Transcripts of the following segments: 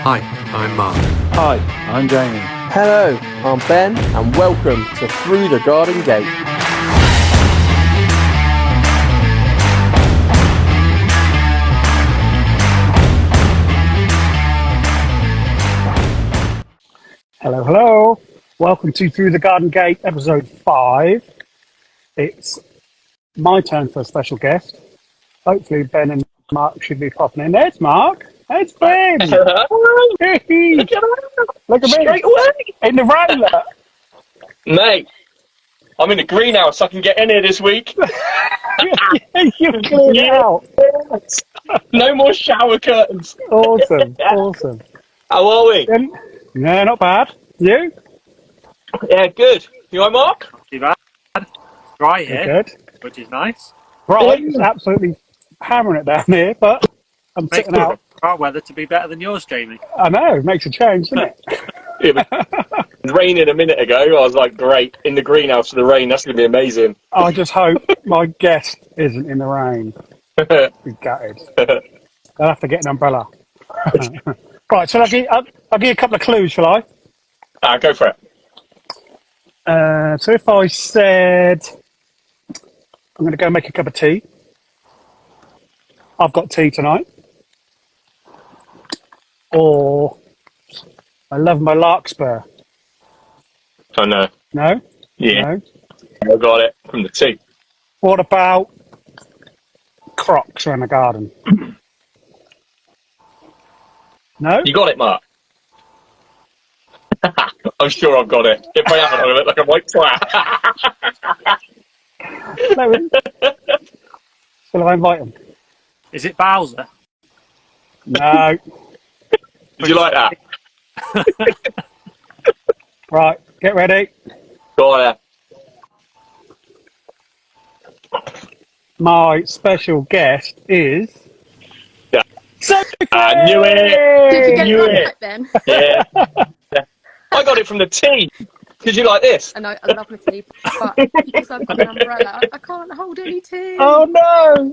Hi, I'm Mark. Hi, I'm Jamie. Hello, I'm Ben, and welcome to Through the Garden Gate. Hello, hello. Welcome to Through the Garden Gate, episode 5. It's my turn for a special guest. Hopefully Ben and Mark should be popping in. There's Mark. There's Ben. Hey. Look at me. Straight away. In the rain, look. Mate, I'm in the greenhouse. I can get in here this week. You're cleared out. No more shower curtains. Awesome, awesome. How are we? No, not bad. You? Yeah, good. You all right, Mark? Too bad. Right You're here, good. which is nice. Right, it's absolutely hammering it down here, but I'm Makes sitting out. our weather to be better than yours, Jamie. I know, it makes a change, doesn't it? It was raining a minute ago. I was like, great. In the greenhouse for the rain. That's going to be amazing. I just hope my guest isn't in the rain. Be gutted. I'll have to get an umbrella. Right, so I'll give you a couple of clues, shall I? Go for it. So if I said, I'm going to go make a cup of tea. I've got tea tonight. Or, I love my larkspur. Oh, no. No? Yeah. No? I got it from the tea. What about crocs around the garden? No? You got it, Mark? I'm sure I've got it. If I haven't, I look like a white twat. Shall I invite him? Is it Bowser? No. Did you like that? Right, get ready. Go on My special guest is... Yeah. Sophie! I knew it! Did you get Knew it it. right then? Yeah. I got it from the tea. Did you like this? I know, I love my tea, but because I've got an umbrella, I can't hold any tea. Oh no!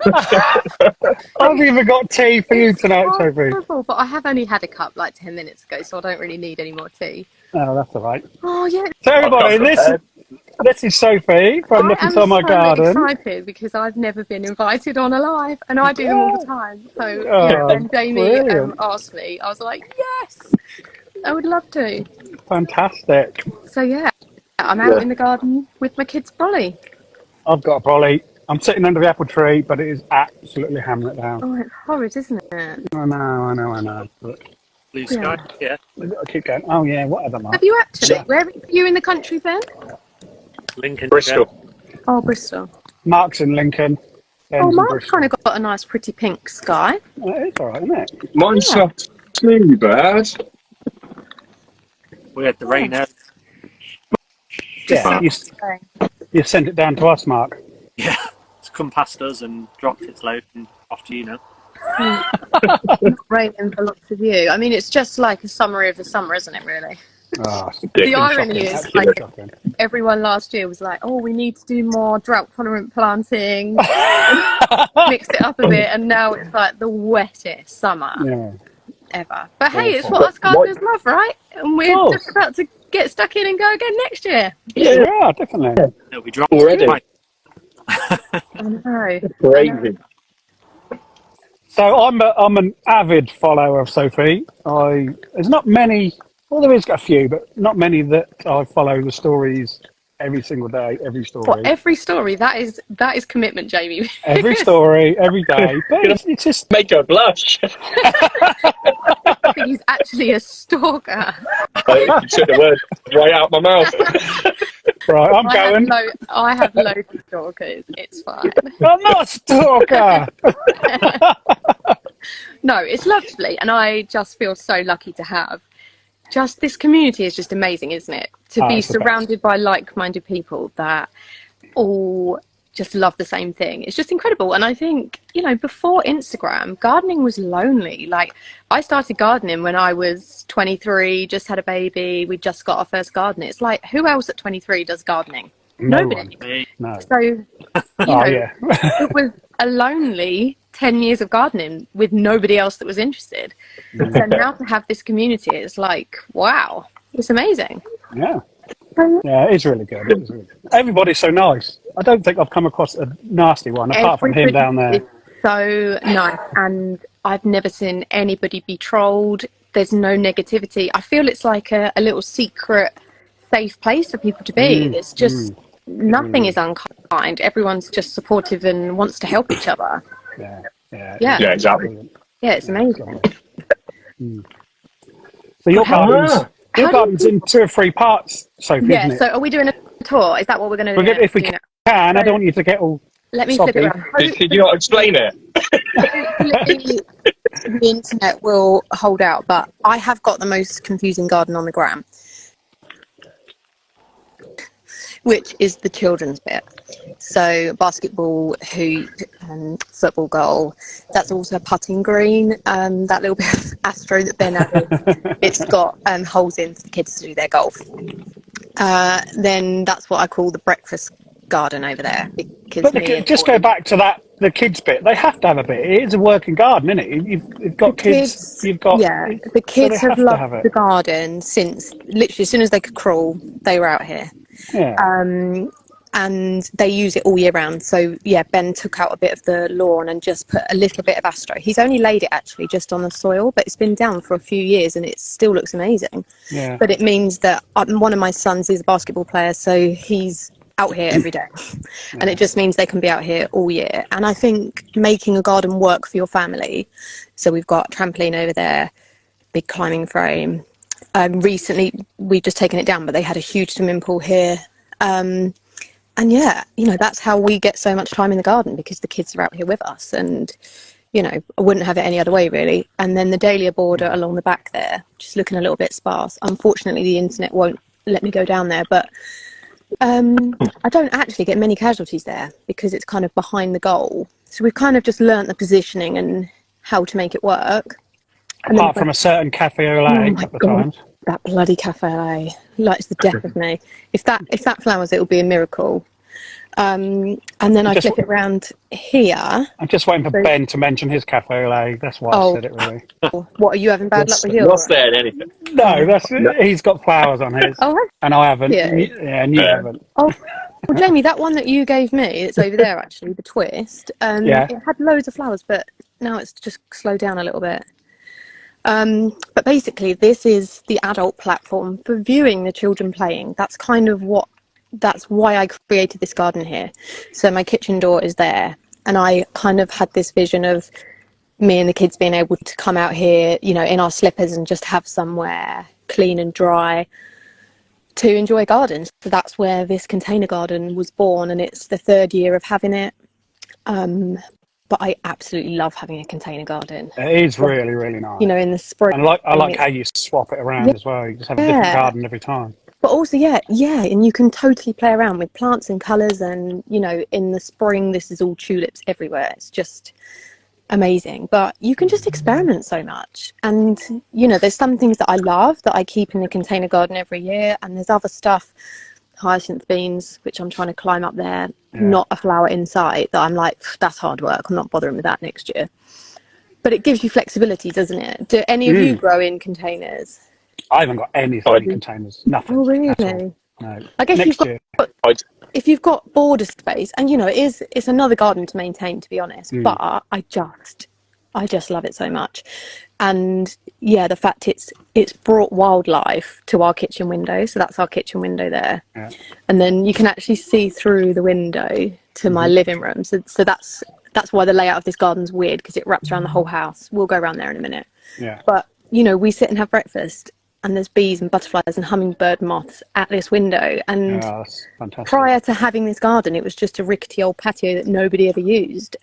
I've even got tea for you tonight, Sophie. Horrible, but I have only had a cup like 10 minutes ago, so I don't really need any more tea. Oh, that's all right. Oh yeah. So everybody, this is Sophie from Look Inside My Garden. I'm excited because I've never been invited on a live, and I do them all the time. So Oh, when Jamie brilliant. asked me, I was like, yes, I would love to. Fantastic. So yeah, I'm out in the garden with my kids' brolly. I've got a brolly. I'm sitting under the apple tree, but it is absolutely hammering it down. Oh, it's horrid, isn't it? I know. But Blue sky? Yeah. we've got to keep going. Oh yeah, what other Mark? Have you actually? Where are you in the country, Ben? Lincoln. Bristol. Oh, Bristol. Mark's in Lincoln. Ben's Oh, in Mark's Bristol. kind of got a nice, pretty pink sky. Oh, it's all right, isn't it? Mine's not too bad. We had the rain out. Yeah, you sent it down to us, Mark. Yeah. It's come past us and dropped its load and off to you now. Raining for lots of you. I mean, it's just like a summary of the summer, isn't it, really? Oh, The irony is, absolutely like, shocking. everyone last year was like, oh, we need to do more drought-tolerant planting, mix it up a bit, and now it's like the wettest summer Yeah. ever. But hey, it's what us gardeners love, right? And we're course. just about to get stuck in and go again next year. Yeah, definitely. It'll be dropped Already? I know. Crazy. So I'm an avid follower of Sophie. There's not many. Well, there is a few, but not many that I follow the stories every single day, every story. What, every story? That is commitment, Jamie. Every story, every day. But it's just... Make her blush. I think he's actually a stalker. You took the word right out my mouth. Right, I'm going. I have loads of stalkers. It's fine. I'm not a stalker! No, it's lovely, and I just feel so lucky to have. Just this community is just amazing, isn't it? To be surrounded by like-minded people that all just love the same thing. It's just incredible. And I think, before Instagram, gardening was lonely. Like, I started gardening when I was 23, just had a baby. We just got our first garden. It's like, who else at 23 does gardening? No Nobody. one. No. So, Yeah. it was a lonely 10 years of gardening with nobody else that was interested. So now to have this community, it's like, wow, it's amazing. Yeah. Yeah, it is really good. It is really good. Everybody's so nice. I don't think I've come across a nasty one, apart from him down there. Is so nice, and I've never seen anybody be trolled. There's no negativity. I feel it's like a little secret, safe place for people to be. It's just nothing is unkind. Everyone's just supportive and wants to help each other. Yeah, exactly. Yeah, it's amazing. So your garden's in 2 or 3 parts, Sophie, Yeah, isn't it? so are we doing a tour? Is that what we're going to do? If we can, I don't want you to get all let me flip soggy. it around. Did you not explain it? Hopefully the internet will hold out, but I have got the most confusing garden on the gram, which is the children's bit. So basketball, hoop, and football goal. That's also a putting green. That little bit of astro that Ben added, it's got holes in for the kids to do their golf. Then that's what I call the breakfast garden over there. Because just go back to that, the kids bit. They have to have a bit. It is a working garden, isn't it? You've got kids. You've got the kids so have loved the garden since literally as soon as they could crawl, they were out here. Yeah. And they use it all year round. So yeah, Ben took out a bit of the lawn and just put a little bit of astro. He's only laid it actually just on the soil, but it's been down for a few years and it still looks amazing. Yeah. But it means that one of my sons is a basketball player, so he's out here every day. And it just means they can be out here all year. And I think making a garden work for your family. So we've got a trampoline over there, big climbing frame. Recently we've just taken it down, but they had a huge swimming pool here. And yeah, you know, that's how we get so much time in the garden, because the kids are out here with us, and you know, I wouldn't have it any other way really. And then the dahlia border along the back there, just looking a little bit sparse. Unfortunately the internet won't let me go down there, but I don't actually get many casualties there because it's kind of behind the goal. So we've kind of just learnt the positioning and how to make it work. Apart from a certain cafe au lait at the times. That bloody cafe au lait lights the death of me. If that flowers, it will be a miracle. And then I flip it around here. I'm just waiting for Ben to mention his cafe au lait. That's why I said it, really. What, are you having bad luck with yours? Not saying anything. No, he's got flowers on his. And I haven't. Yeah. And you haven't. Oh, well, Jamie, that one that you gave me, it's over there actually, the twist. It had loads of flowers, but now it's just slowed down a little bit. But basically this is the adult platform for viewing the children playing. That's why I created this garden here. So my kitchen door is there, and I kind of had this vision of me and the kids being able to come out here, you know, in our slippers and just have somewhere clean and dry to enjoy gardens. So that's where this container garden was born, and it's the 3rd year of having it. But I absolutely love having a container garden. It is really, really nice. You know, in the spring. And I like how you swap it around as well. You just have a different garden every time. But also, and you can totally play around with plants and colours. And, you know, in the spring, this is all tulips everywhere. It's just amazing. But you can just experiment so much. And, you know, there's some things that I love that I keep in the container garden every year. And there's other stuff, hyacinth beans, which I'm trying to climb up there, not a flower inside, that I'm like, that's hard work, I'm not bothering with that next year. But it gives you flexibility, doesn't it? Do any of you grow in containers? I haven't got anything in containers. Nothing. Oh, really? No. I guess if you've got border space, and you know, it's another garden to maintain, to be honest, but I just love it so much. And yeah, the fact it's brought wildlife to our kitchen window, so that's our kitchen window there. And then you can actually see through the window to my living room, so that's why the layout of this garden's weird, because it wraps around the whole house. We'll go around there in a minute. But you know, we sit and have breakfast, and there's bees and butterflies and hummingbird moths at this window. And that's fantastic. Prior to having this garden, it was just a rickety old patio that nobody ever used.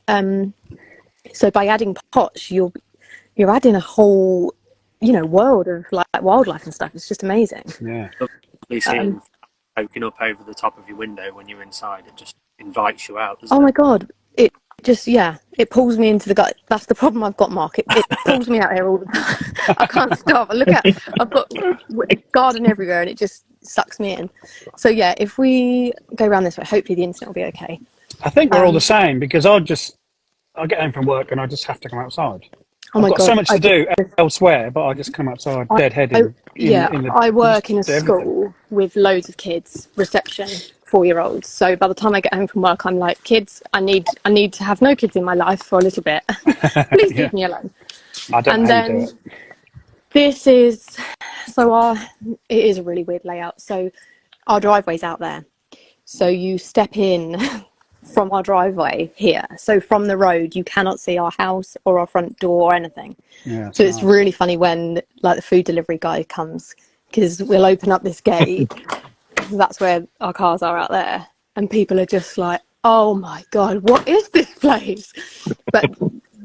So by adding pots, you're adding a whole, you know, world of like wildlife and stuff. It's just amazing. Yeah. Lovely seeing poking up over the top of your window when you're inside. It just invites you out, doesn't it? Oh my God. It just, it pulls me into the gut. That's the problem I've got, Mark. It pulls me out here all the time. I can't stop. I've got a garden everywhere, and it just sucks me in. So yeah, if we go around this way, hopefully the internet will be okay. I think we're all the same, because I I get home from work and I just have to come outside. Oh I've my got so God. much to do elsewhere, but I just come outside deadheading I I just work in a do everything. school with loads of kids, reception, 4-year-olds. So by the time I get home from work, I'm like, kids, I need to have no kids in my life for a little bit. Please Yeah, leave me alone. I don't know And how you do then it. this is it is a really weird layout. So our driveway's out there. So you step in from our driveway here. So from the road, you cannot see our house or our front door or anything. Yeah, So it's nice. really funny when like the food delivery guy comes, because we'll open up this gate. That's where our cars are out there, and people are just like, "Oh my God, what is this place?" But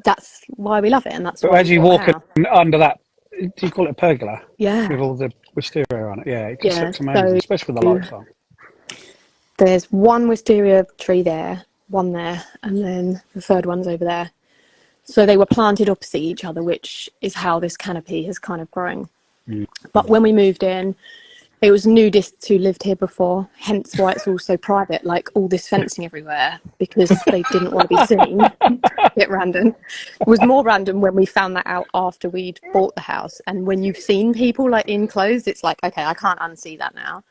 that's why we love it, and that's But why as we you bought the walk house. in under that, do you call it a pergola? Yeah, With all the wisteria on it. Yeah, it just yeah. looks amazing, So especially with the lights on. there's one wisteria tree there, one there, and then the third one's over there. So they were planted opposite each other, which is how this canopy has kind of grown. But when we moved in, it was nudists who lived here before, hence why it's also private, like all this fencing everywhere, because they didn't want to be seen. A bit random. It was more random when we found that out after we'd bought the house. And when you've seen people like in clothes, it's like, okay, I can't unsee that now.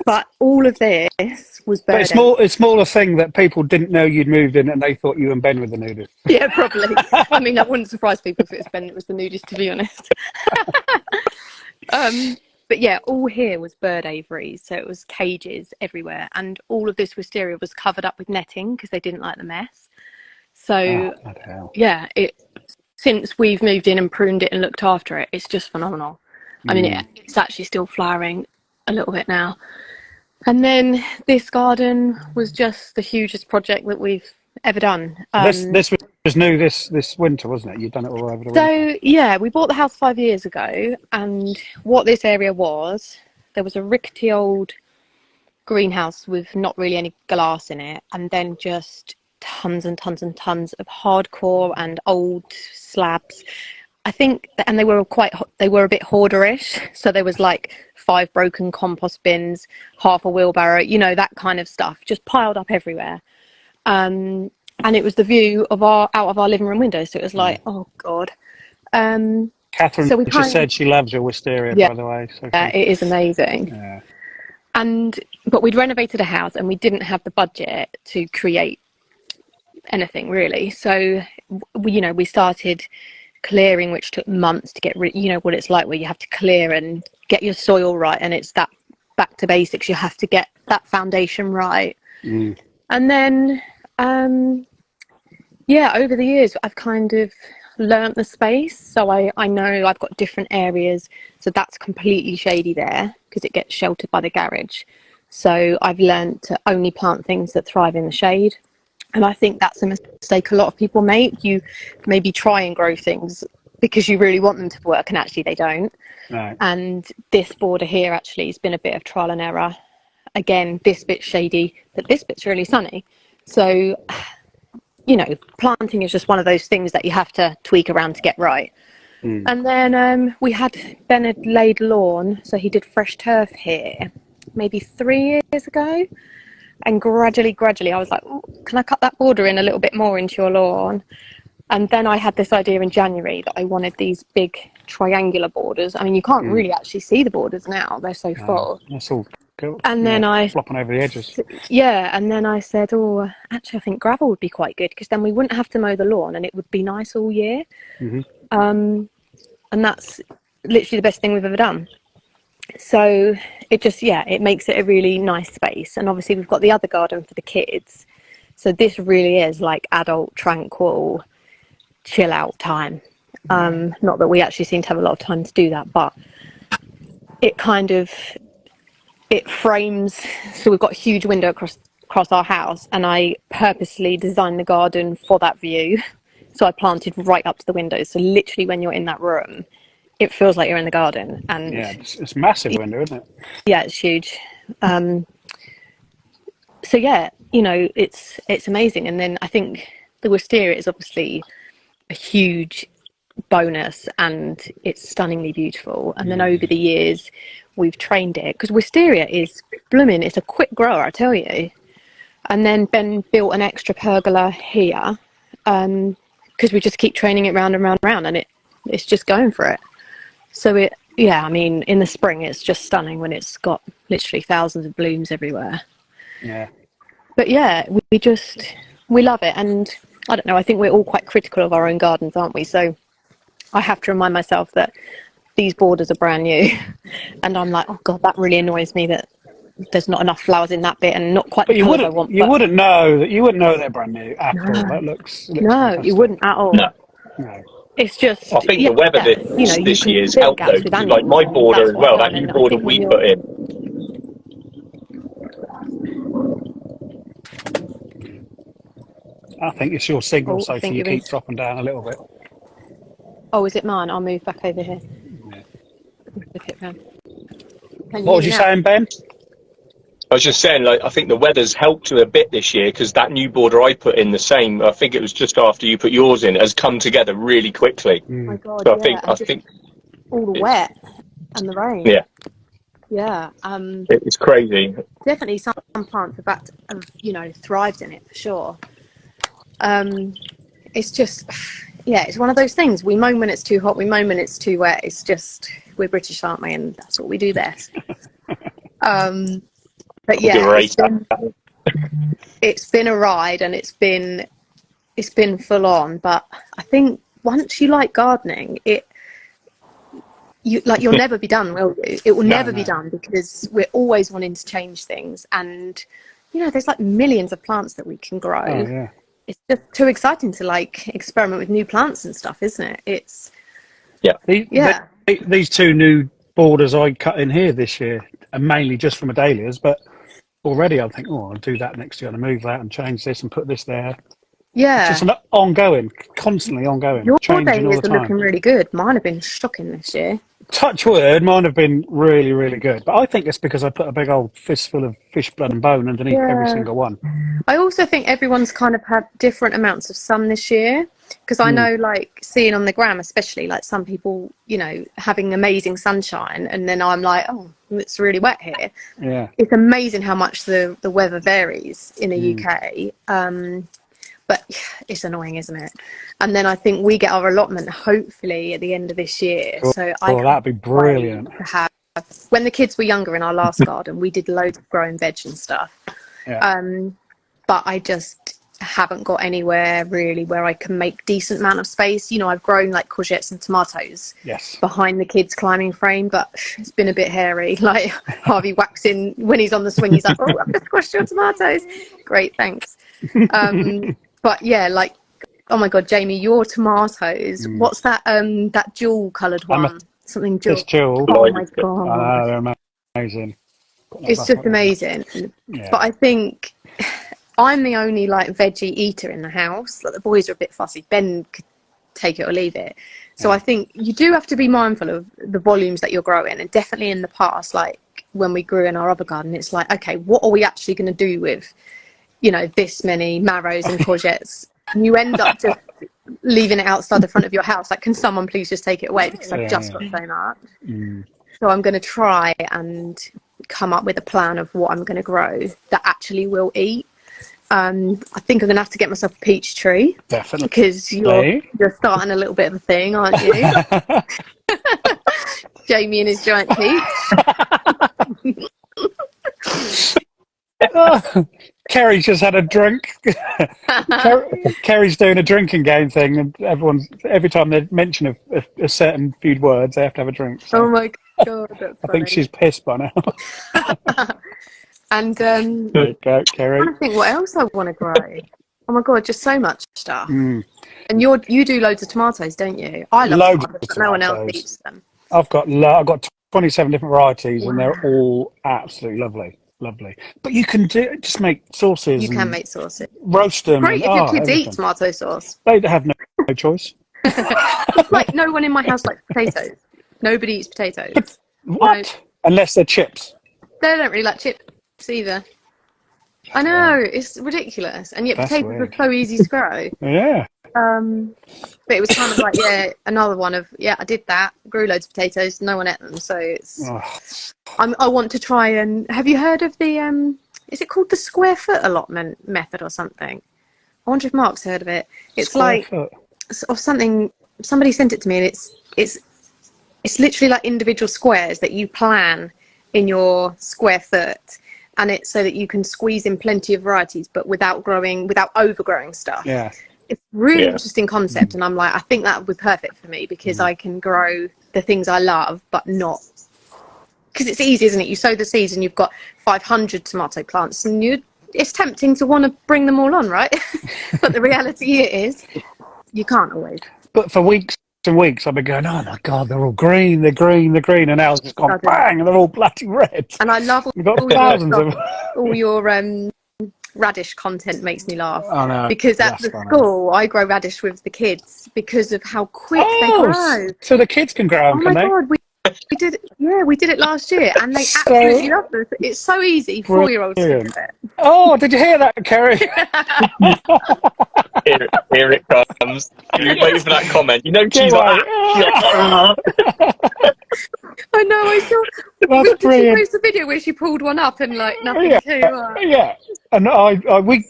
But all of this was But bird eggs. it's more a thing that people didn't know you'd moved in and they thought you and Ben were the nudist. Yeah, probably. I mean, that wouldn't surprise people if it was Ben that was the nudist, to be honest. But yeah, all here was bird aviaries, so it was cages everywhere, and all of this wisteria was covered up with netting because they didn't like the mess. So Oh, bloody hell. yeah, since we've moved in and pruned it and looked after it, it's just phenomenal. I mean, it's actually still flowering a little bit now. And then this garden was just the hugest project that we've ever done. This was new this winter, wasn't it? You've done it all over the winter. So yeah, we bought the house 5 years ago, and what this area was, there was a rickety old greenhouse with not really any glass in it, and then just tons and tons and tons of hardcore and old slabs. I think, and they were a bit hoarderish. So there was like 5 broken compost bins, half a wheelbarrow, that kind of stuff, just piled up everywhere. And it was the view of out of our living room window. So it was like, oh God. Catherine So we just said she loves your wisteria, by the way. Sophie. Yeah, it is amazing. Yeah. But we'd renovated a house and we didn't have the budget to create anything really. So we started clearing, which took months to get rid. What it's like where you have to clear and get your soil right, and it's that back to basics. You have to get that foundation right. And then over the years I've kind of learnt the space, so I know I've got different areas. So that's completely shady there because it gets sheltered by the garage. So I've learnt to only plant things that thrive in the shade. And I think that's a mistake a lot of people make. You maybe try and grow things because you really want them to work, and actually they don't. Right. And this border here actually has been a bit of trial and error. Again, this bit's shady, but this bit's really sunny. So, planting is just one of those things that you have to tweak around to get right. And then Ben had laid lawn, so he did fresh turf here maybe 3 years ago. And gradually, I was like, can I cut that border in a little bit more into your lawn? And then I had this idea in January that I wanted these big triangular borders. I mean, you can't really actually see the borders now. They're so full. That's all cool. And then flopping over the edges. Yeah, and then I said, actually, I think gravel would be quite good because then we wouldn't have to mow the lawn and it would be nice all year. And that's literally the best thing we've ever done. So it makes it a really nice space. And obviously we've got the other garden for the kids. So this really is like adult, tranquil, chill out time. Not that we actually seem to have a lot of time to do that, but it frames. So we've got a huge window across our house, and I purposely designed the garden for that view. So I planted right up to the window. So literally when you're in that room, it feels like you're in the garden. And yeah, it's massive window, isn't it? Yeah, it's huge. So yeah, it's amazing. And then I think the wisteria is obviously a huge bonus, and it's stunningly beautiful. And then over the years we've trained it, because wisteria is blooming, it's a quick grower, I tell you. And then Ben built an extra pergola here, because we just keep training it round and round and round, and it's just going for it. So I mean, in the spring it's just stunning when it's got literally thousands of blooms everywhere. Yeah. But yeah, we love it. And I don't know, I think we're all quite critical of our own gardens, aren't we? So I have to remind myself that these borders are brand new. And I'm like, oh God, that really annoys me that there's not enough flowers in that bit and not quite the colours I want. You wouldn't know they're brand new at all. That looks no, fantastic. you wouldn't at all. No. No. It's just. I think the weather this year's helped though. Like my border as well, that new border we put in. I think it's your signal, I Sophie. think You you're in- keep dropping down a little bit. Oh, is it mine? I'll move back over here. Yeah. Flip it round. What was you saying, Ben? I was just saying, like, I think the weather's helped a bit this year because that new border I put in the same. I think it was just after you put yours in, has come together really quickly. Oh my God! So Yeah, I think all the wet and the rain. Yeah. Yeah. It's crazy. Definitely some plants have thrived in it for sure. It's just, yeah, it's one of those things. We moan when it's too hot. We moan when it's too wet. It's just, we're British, aren't we? And that's what we do best. But yeah, it's been a ride and it's been full on. But I think once you like gardening, you'll never be done, will you? It will never be done because we're always wanting to change things. And there's like millions of plants that we can grow. Oh, yeah. It's just too exciting to like experiment with new plants and stuff, isn't it? It's These two new borders I cut in here this year are mainly just from dahlias, but already I think, I'll do that next year and move that and change this and put this there. Yeah. It's just ongoing, constantly ongoing. Your changing all dahlias the are time. looking really good. Mine have been shocking this year. Touch wood, mine have been really, really good. But I think it's because I put a big old fistful of fish blood and bone underneath every single one. I also think everyone's kind of had different amounts of sun this year. Because I know, like, seeing on the gram, especially, like, some people, having amazing sunshine. And then I'm like, oh, it's really wet here. Yeah. It's amazing how much the weather varies in the UK. But it's annoying, isn't it? And then I think we get our allotment hopefully at the end of this year. So that'd be brilliant. To have, when the kids were younger in our last garden, we did loads of growing veg and stuff. Yeah. But I just haven't got anywhere really where I can make decent amount of space. I've grown like courgettes and tomatoes behind the kids' climbing frame, but it's been a bit hairy. Like Harvey waxing when he's on the swing, he's like, "Oh, I've just squashed your tomatoes." Great, thanks. But yeah, like, oh my God, Jamie, your tomatoes. What's that? That jewel coloured one. Something jewel. It's jewel. Oh my God. I know, they're amazing. It's just amazing. Yeah. But I think I'm the only like veggie eater in the house. Like the boys are a bit fussy. Ben could take it or leave it. So I think you do have to be mindful of the volumes that you're growing. And definitely in the past, like when we grew in our other garden, it's like, okay, what are we actually going to do with, this many marrows and courgettes? And you end up just leaving it outside the front of your house. Like, can someone please just take it away because I've just got so much. So I'm going to try and come up with a plan of what I'm going to grow that actually will eat. I think I'm going to have to get myself a peach tree. Definitely. Because you're starting a little bit of a thing, aren't you? Jamie and his giant peach. Kerry's just had a drink. Kerry's doing a drinking game thing, and every time they mention a certain few words, they have to have a drink. So Oh my God, that's funny. I think she's pissed by now. And There you go, Kerry. I think what else I want to grow. Oh my God, just so much stuff. Mm. And you do loads of tomatoes, don't you? I love Loads tomatoes, of but no one else tomatoes. eats them. I've got 27 different varieties, and they're Wow. all absolutely lovely. But you can just make sauces. You can and make sauces. roast them. Great and, if your kids everything. eat tomato sauce. They have no choice. Like no one in my house likes potatoes. Nobody eats potatoes. But what? Unless they're chips. They don't really like chips either. I know, it's ridiculous. And yet That's potatoes weird. are so easy to grow. Yeah. But it was kind of like, another one of, I did that. Grew loads of potatoes. No one ate them. So it's, Oh, I want to try and, have you heard of the is it called the square foot allotment method or something? I wonder if Mark's heard of it. It's Square foot. or something. Somebody sent it to me, and it's literally like individual squares that you plan in your square foot, and it's so that you can squeeze in plenty of varieties, but without overgrowing stuff. Yeah. It's really interesting concept, and I'm like, I think that would be perfect for me because I can grow the things I love, but not because it's easy, isn't it? You sow the seeds, and you've got 500 tomato plants, and it's tempting to want to bring them all on, right? But the reality is, you can't always. But for weeks and weeks, I've been going, oh my God, they're all green, they're green, and now it's just gone bang, and they're all bloody red. And I love We've got thousands of them. all your radish content makes me laugh. Oh, no. Because at the school, I grow radish with the kids because of how quick they grow. So the kids can grow them, Oh can my they? God, we did it last year, and they absolutely love it. It's so easy. 4-year-olds can do it. Oh, did you hear that, Kerry? Here it comes. You wait for that comment. You know she's like, I know. I saw. That's Did she brilliant. post the video where she pulled one up and like nothing too? Yeah, and we.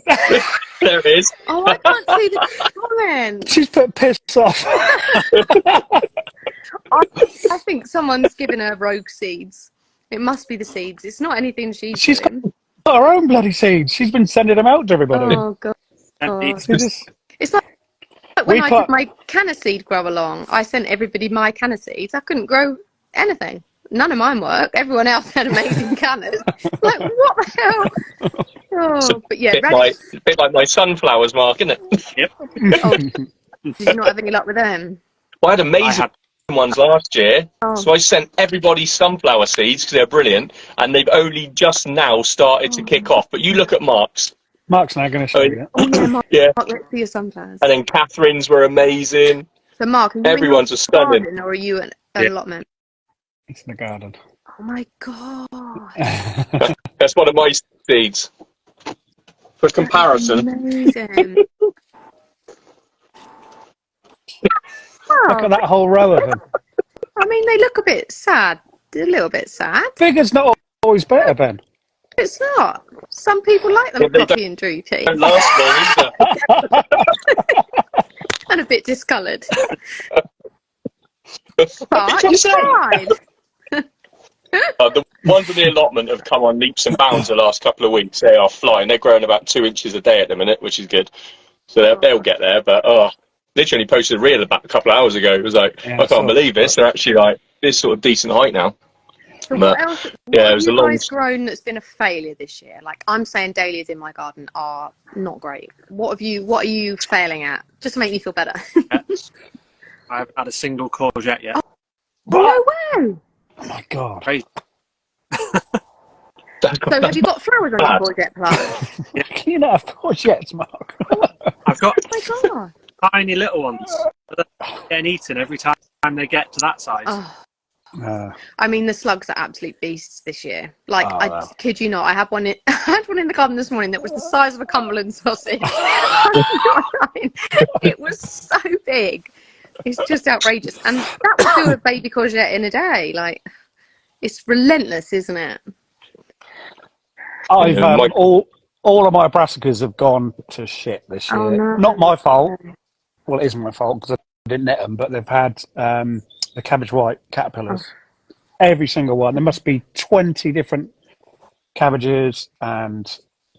there it is. Oh, I can't see the comment. She's put piss off. I think someone's given her rogue seeds. It must be the seeds. It's not anything she's got doing. her own bloody seeds. She's been sending them out to everybody. Oh God. It's like We when I did my canna seed grow along, I sent everybody my canna seeds. I couldn't grow anything. None of mine worked. Everyone else had amazing cannas. Like, what the hell? Oh, but yeah, bit like my sunflowers, Mark, isn't it? Yep. Oh, did you not have any luck with them? Well, I had amazing ones last year, so I sent everybody sunflower seeds because they're brilliant, and they've only just now started to kick off. But you look at Mark's. Mark's now going to show you. Oh yeah, Mark. Yeah. Mark, let's see your sunflowers. And then Catherine's were amazing. So Mark, are you Everyone's in a stunning. garden, or are you an allotment? It's in the garden. Oh my God. That's one of my seeds. For comparison. Amazing. Look at that whole row of them. I mean, they look a bit sad. A little bit sad. Bigger's not always better, Ben. It's not. Some people like them fluffy and droopy. Don't last long either. And a bit discoloured. What But did you you say? tried. The ones in the allotment have come on leaps and bounds the last couple of weeks. They are flying. They're growing about 2 inches a day at the minute, which is good. So they'll get there. But literally posted a reel about a couple of hours ago. It was like, I can't believe this. They're actually like this sort of decent height now. So But, what else? it was a long. What have you guys grown that's been a failure this year? Like, I'm saying dahlias in my garden are not great. What are you failing at? Just to make me feel better. I haven't had a single courgette yet. No way. Oh my God. Crazy. So have you got flowers on your courgette plant? Can you not have courgettes, Mark? I've got Oh my God. tiny little ones that are getting eaten every time they get to that size. Oh. I mean, the slugs are absolute beasts this year. Like, I kid you not, I had one in the garden this morning that was the size of a Cumberland sausage. It was so big. It's just outrageous. And that would do a baby courgette in a day. Like, it's relentless, isn't it? I've all of my brassicas have gone to shit this year. Oh, no. Not my fault. Well, it isn't my fault because I didn't net them, but they've had the cabbage white caterpillars. Every single one. There must be 20 different cabbages and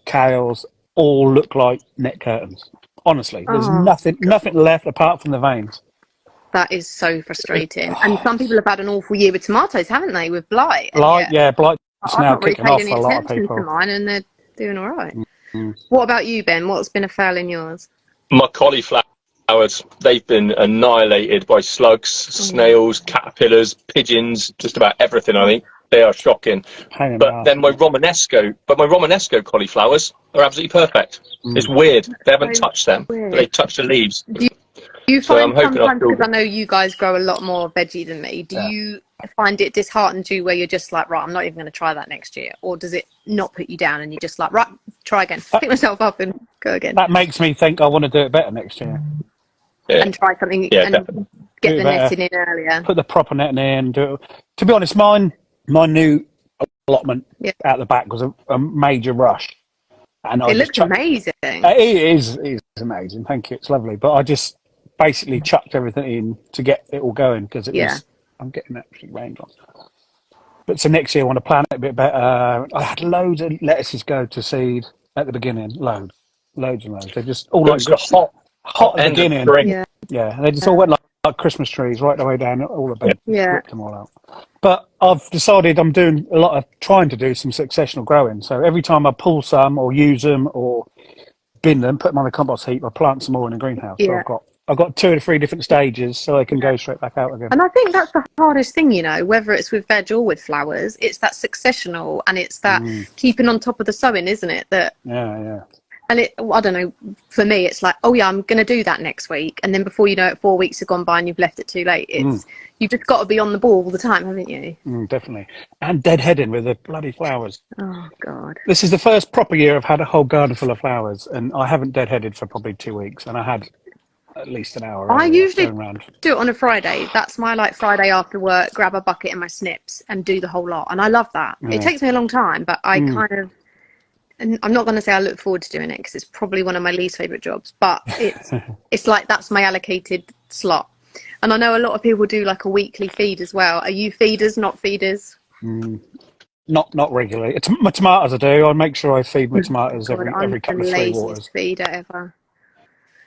kales. All look like net curtains. Honestly, there's nothing left apart from the veins. That is so frustrating. And some people have had an awful year with tomatoes, haven't they? With blight. Blight's I've now not really kicking paid off any for a lot of attention people. to mine, and they're doing all right. What about you, Ben? What's been a fail in yours? My cauliflowers, they've been annihilated by slugs, snails, caterpillars, pigeons, just about everything, I think. They are shocking. But then my Romanesco cauliflowers are absolutely perfect. It's weird. They haven't touched them, but they touch the leaves. Do you find I'm hoping sometimes, because I know you guys grow a lot more veggie than me, do you find it disheartened you where you're just like, right, I'm not even going to try that next year? Or does it not put you down and you're just like, right, try again, pick myself up and go again? That makes me think I want to do it better next year. And try something and definitely. get the netting in earlier. Put the proper netting in. Do it. To be honest, my new allotment out the back was a major rush. And it looks amazing. It is amazing. Thank you. It's lovely. But I just basically chucked everything in to get it all going because it was. I'm getting absolutely rained on. But so next year I want to plan it a bit better. I had loads of lettuces go to seed at the beginning. Loads and loads. They just all like hot at the beginning. Yeah. They just all went like Christmas trees right the way down. All of them. Ripped them all out. But I've decided I'm doing trying to do some successional growing. So every time I pull some or use them or bin them, put them on a compost heap, I plant some more in the greenhouse. Yeah. So I've got 2 or 3 different stages so they can go straight back out again. And I think that's the hardest thing, whether it's with veg or with flowers, it's that successional and it's that keeping on top of the sowing, isn't it? Yeah. And I don't know, for me, it's like, oh yeah, I'm going to do that next week. And then before you know it, 4 weeks have gone by and you've left it too late. You've just got to be on the ball all the time, haven't you? Definitely. And deadheading with the bloody flowers. Oh, God. This is the first proper year I've had a whole garden full of flowers and I haven't deadheaded for probably 2 weeks. And I had at least an hour. I usually do it on a Friday. That's my Friday after work, grab a bucket and my snips and do the whole lot. And I love that. Yeah. It takes me a long time, but I kind of... And I'm not going to say I look forward to doing it because it's probably one of my least favourite jobs, but it's like that's my allocated slot. And I know a lot of people do like a weekly feed as well. Are you feeders, not feeders? Not regularly. It's my tomatoes I do. I make sure I feed my tomatoes every couple of 3 waters. Feeder ever.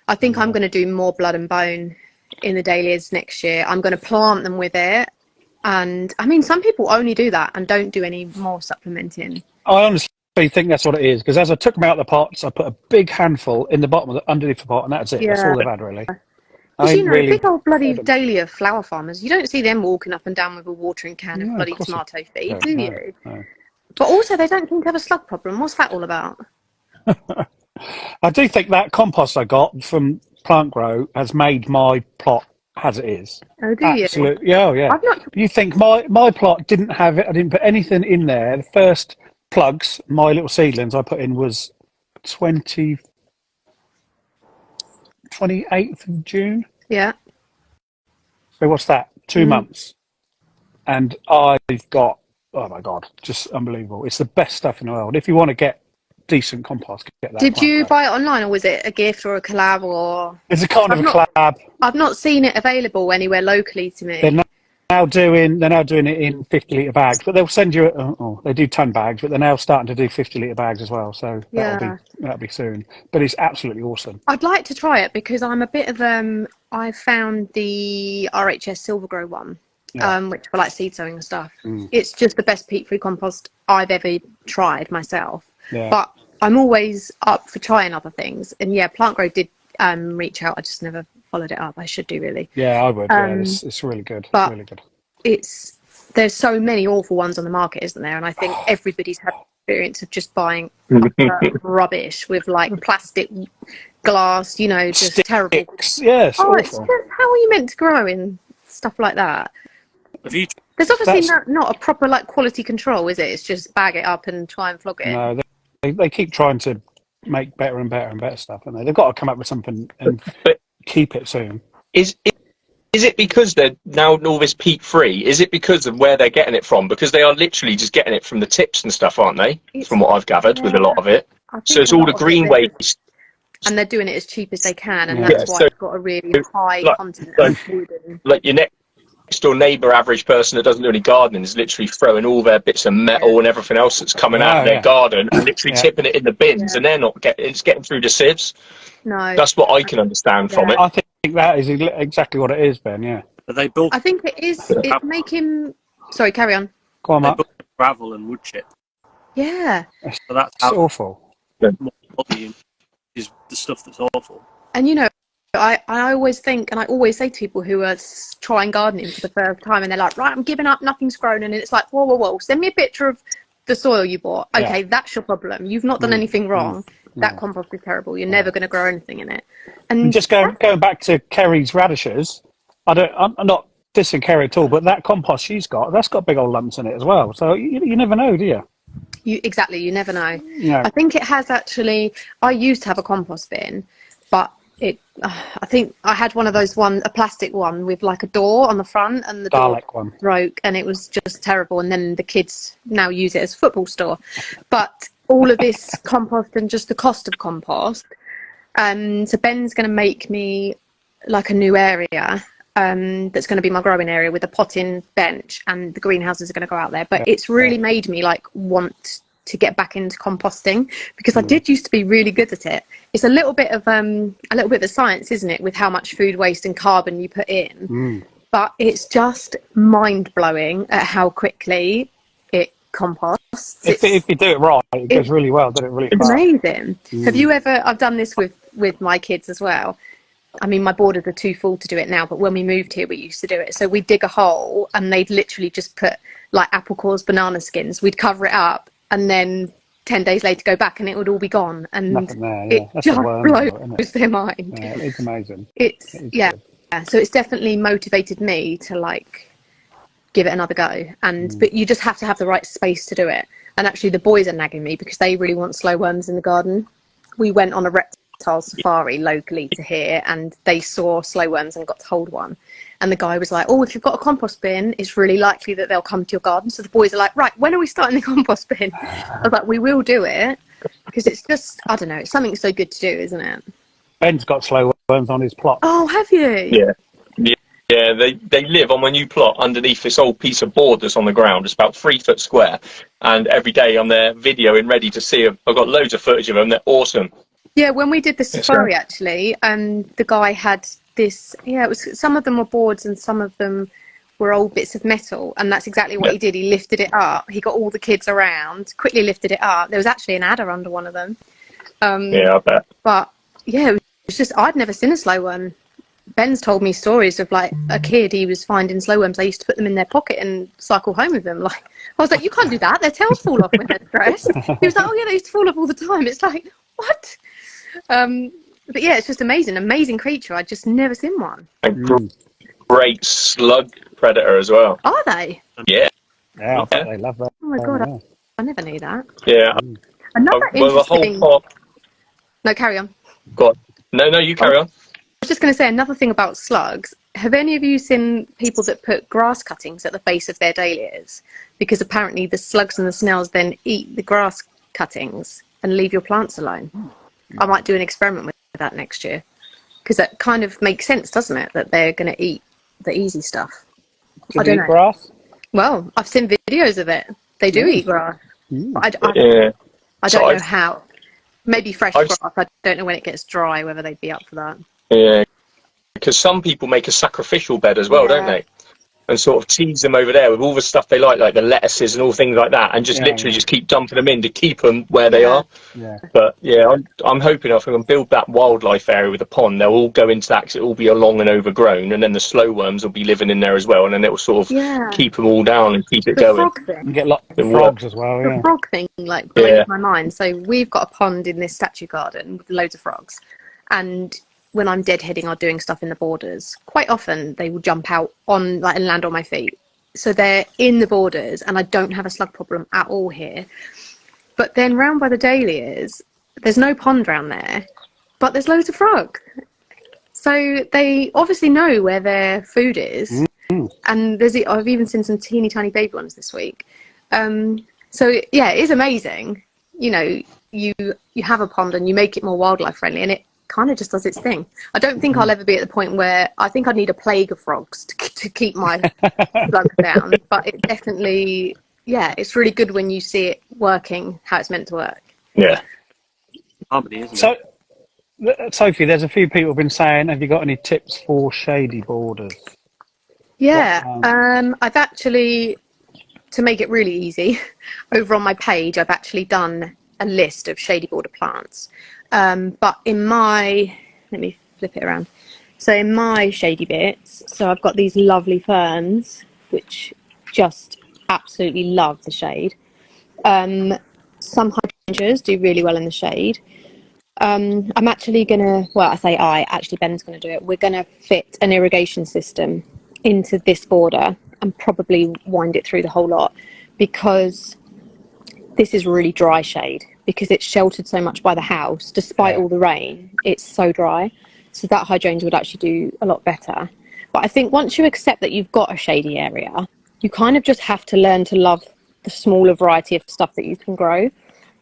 I think I'm going to do more blood and bone in the dahlias next year. I'm going to plant them with it. And I mean, some people only do that and don't do any more supplementing. I honestly think that's what it is because as I took them out of the pots, I put a big handful in the bottom of underneath the pot, and that's it. Yeah. That's all they've had, really. Big old bloody dahlia flower farmers, you don't see them walking up and down with a watering can of bloody tomato feed, do you? No. But also, they don't seem to have a slug problem. What's that all about? I do think that compost I got from Plant Grow has made my plot as it is. Oh, do you? Absolutely. Yeah. You think my plot didn't have it? I didn't put anything in there. The first plugs, my little seedlings I put in was 28th of June. Yeah. So what's that? 2 months. And I've got, oh my God, just unbelievable. It's the best stuff in the world. If you want to get decent compost, get that. Did you buy it online or was it a gift or a collab or? It's a kind of a collab. I've not seen it available anywhere locally to me. They're now doing it in 50-litre bags, but they'll send you. They do ton bags, but they're now starting to do 50-litre bags as well. So that'll be soon. But it's absolutely awesome. I'd like to try it because I'm a bit of I found the RHS Silvergrow one, which for like seed sowing and stuff. It's just the best peat-free compost I've ever tried myself. Yeah. But I'm always up for trying other things. And Plant Grow did reach out. I just never followed it up. I should do, really. Yeah, I would. It's really good. But really good. There's so many awful ones on the market, isn't there? And I think everybody's had experience of just buying rubbish with like plastic, glass, just Sticks. terrible. Yes. How are you meant to grow in stuff like that? There's obviously not a proper like quality control, is it? It's just bag it up and try and flog it. No, they keep trying to make better and better and better stuff, and they've got to come up with something and keep it soon. Is it because they're now all this peat free? Is it because of where they're getting it from? Because they are literally just getting it from the tips and stuff, aren't they? From what I've gathered with a lot of it. So it's all the green waste. And they're doing it as cheap as they can, and that's why it's got a really high content of wood. Like your next door neighbour, average person that doesn't do any gardening is literally throwing all their bits of metal and everything else that's coming out of their garden and literally tipping it in the bins, and they're not it's getting through the sieves. No, that's what I can understand from it. I think that is exactly what it is, Ben. Yeah. But they built. I think it is. It's making. Sorry, carry on. Go on, Matt. Gravel and wood chip. Yeah. So that's awful. Volume is the stuff that's awful. And I always think, and I always say to people who are trying gardening for the first time, and they're like, right, I'm giving up, nothing's grown, and it's like, whoa, send me a picture of the soil you bought. Okay, that's your problem. You've not done anything wrong. That compost is terrible. You're never going to grow anything in it. And just going back to Kerry's radishes, I'm not dissing Kerry at all, but that compost she's got, that's got big old lumps in it as well. So you never know, do you? You never know. Yeah. I think it has actually. I used to have a compost bin, but I think I had one of those a plastic one with like a door on the front, and the door broke, and it was just terrible. And then the kids now use it as a football store. But all of this compost and just the cost of compost. So Ben's going to make me like a new area that's going to be my growing area with a potting bench, and the greenhouses are going to go out there. But it's really made me like want to get back into composting, because I did used to be really good at it. It's a little bit of a science, isn't it, with how much food waste and carbon you put in. But it's just mind blowing at how quickly it composts. If you do it right, it goes really well. Does it really fast? It's amazing. Have you ever? I've done this with my kids as well. I mean, my borders are too full to do it now, but when we moved here, we used to do it. So we'd dig a hole, and they'd literally just put like apple cores, banana skins. We'd cover it up, and then 10 days later go back, and it would all be gone. And nothing there, yeah. It just blows their mind. Yeah, it's amazing. So it's definitely motivated me to like give it another go. But you just have to have the right space to do it. And actually, the boys are nagging me because they really want slow worms in the garden. We went on a reptile safari locally to here, and they saw slow worms and got to hold one. And the guy was like, oh, if you've got a compost bin, it's really likely that they'll come to your garden. So the boys are like, right, when are we starting the compost bin? I was like, we will do it, because it's just, I don't know, it's something so good to do, isn't it? Ben's got slow worms on his plot. Oh, have you? Yeah, they live on my new plot underneath this old piece of board that's on the ground. It's about 3 foot square. And every day I'm there videoing, ready to see them. I've got loads of footage of them. They're awesome. Yeah, when we did the safari, actually, the guy had this, it was, some of them were boards and some of them were old bits of metal, and that's exactly what he did. He lifted it up, he got all the kids around, quickly lifted it up. There was actually an adder under one of them. I bet. But yeah, it was just, I'd never seen a slow worm. Ben's told me stories of like a kid, he was finding slow worms, they used to put them in their pocket and cycle home with them. Like, I was like, you can't do that, their tails fall off when they're stressed. He was like, oh yeah, they used to fall off all the time. It's like, what? But yeah, it's just amazing creature. I'd just never seen one. And great slug predator as well. Are they? Yeah. Yeah, I bet they love that. Oh my god, I never knew that. Yeah. Another interesting... the whole pot... No, carry on. God. No, you carry on. I was just going to say another thing about slugs. Have any of you seen people that put grass cuttings at the base of their dahlias? Because apparently the slugs and the snails then eat the grass cuttings and leave your plants alone. I might do an experiment with that next year, because that kind of makes sense, doesn't it, that they're going to eat the easy stuff. I don't know. Grass? Well, I've seen videos of it. They do eat grass. I don't know how. Maybe fresh grass. I don't know when it gets dry whether they'd be up for that. Yeah, because some people make a sacrificial bed as well, don't they? And sort of tease them over there with all the stuff they like the lettuces and all things like that, and just literally just keep dumping them in to keep them where they are. Yeah. But yeah, I'm hoping if I can build that wildlife area with a pond, they'll all go into that because it will be long and overgrown, and then the slow worms will be living in there as well, and then it will sort of keep them all down and keep it going. You get lots of frogs as well. The frog thing like blows my mind. So we've got a pond in this statue garden with loads of frogs, and when I'm deadheading or doing stuff in the borders, quite often they will jump out on like and land on my feet. So they're in the borders, and I don't have a slug problem at all here. But then round by the dahlias, there's no pond round there, but there's loads of frogs. So they obviously know where their food is. And I've even seen some teeny tiny baby ones this week. So yeah, it is amazing. You know, you have a pond and you make it more wildlife friendly, and it kind of just does its thing. I don't think I'll ever be at the point where I think I'd need a plague of frogs to keep my slugs down, but it definitely, it's really good when you see it working how it's meant to work. Yeah. So Sophie, there's a few people have been saying, have you got any tips for shady borders? I've actually, to make it really easy, over on my page I've actually done a list of shady border plants. But in my, let me flip it around. So in my shady bits, so I've got these lovely ferns, which just absolutely love the shade. Some hydrangeas do really well in the shade. I'm actually gonna, actually Ben's gonna do it. We're gonna fit an irrigation system into this border and probably wind it through the whole lot, because this is really dry shade. Because it's sheltered so much by the house, despite all the rain, it's so dry. So that hydrangea would actually do a lot better. But I think once you accept that you've got a shady area, you kind of just have to learn to love the smaller variety of stuff that you can grow.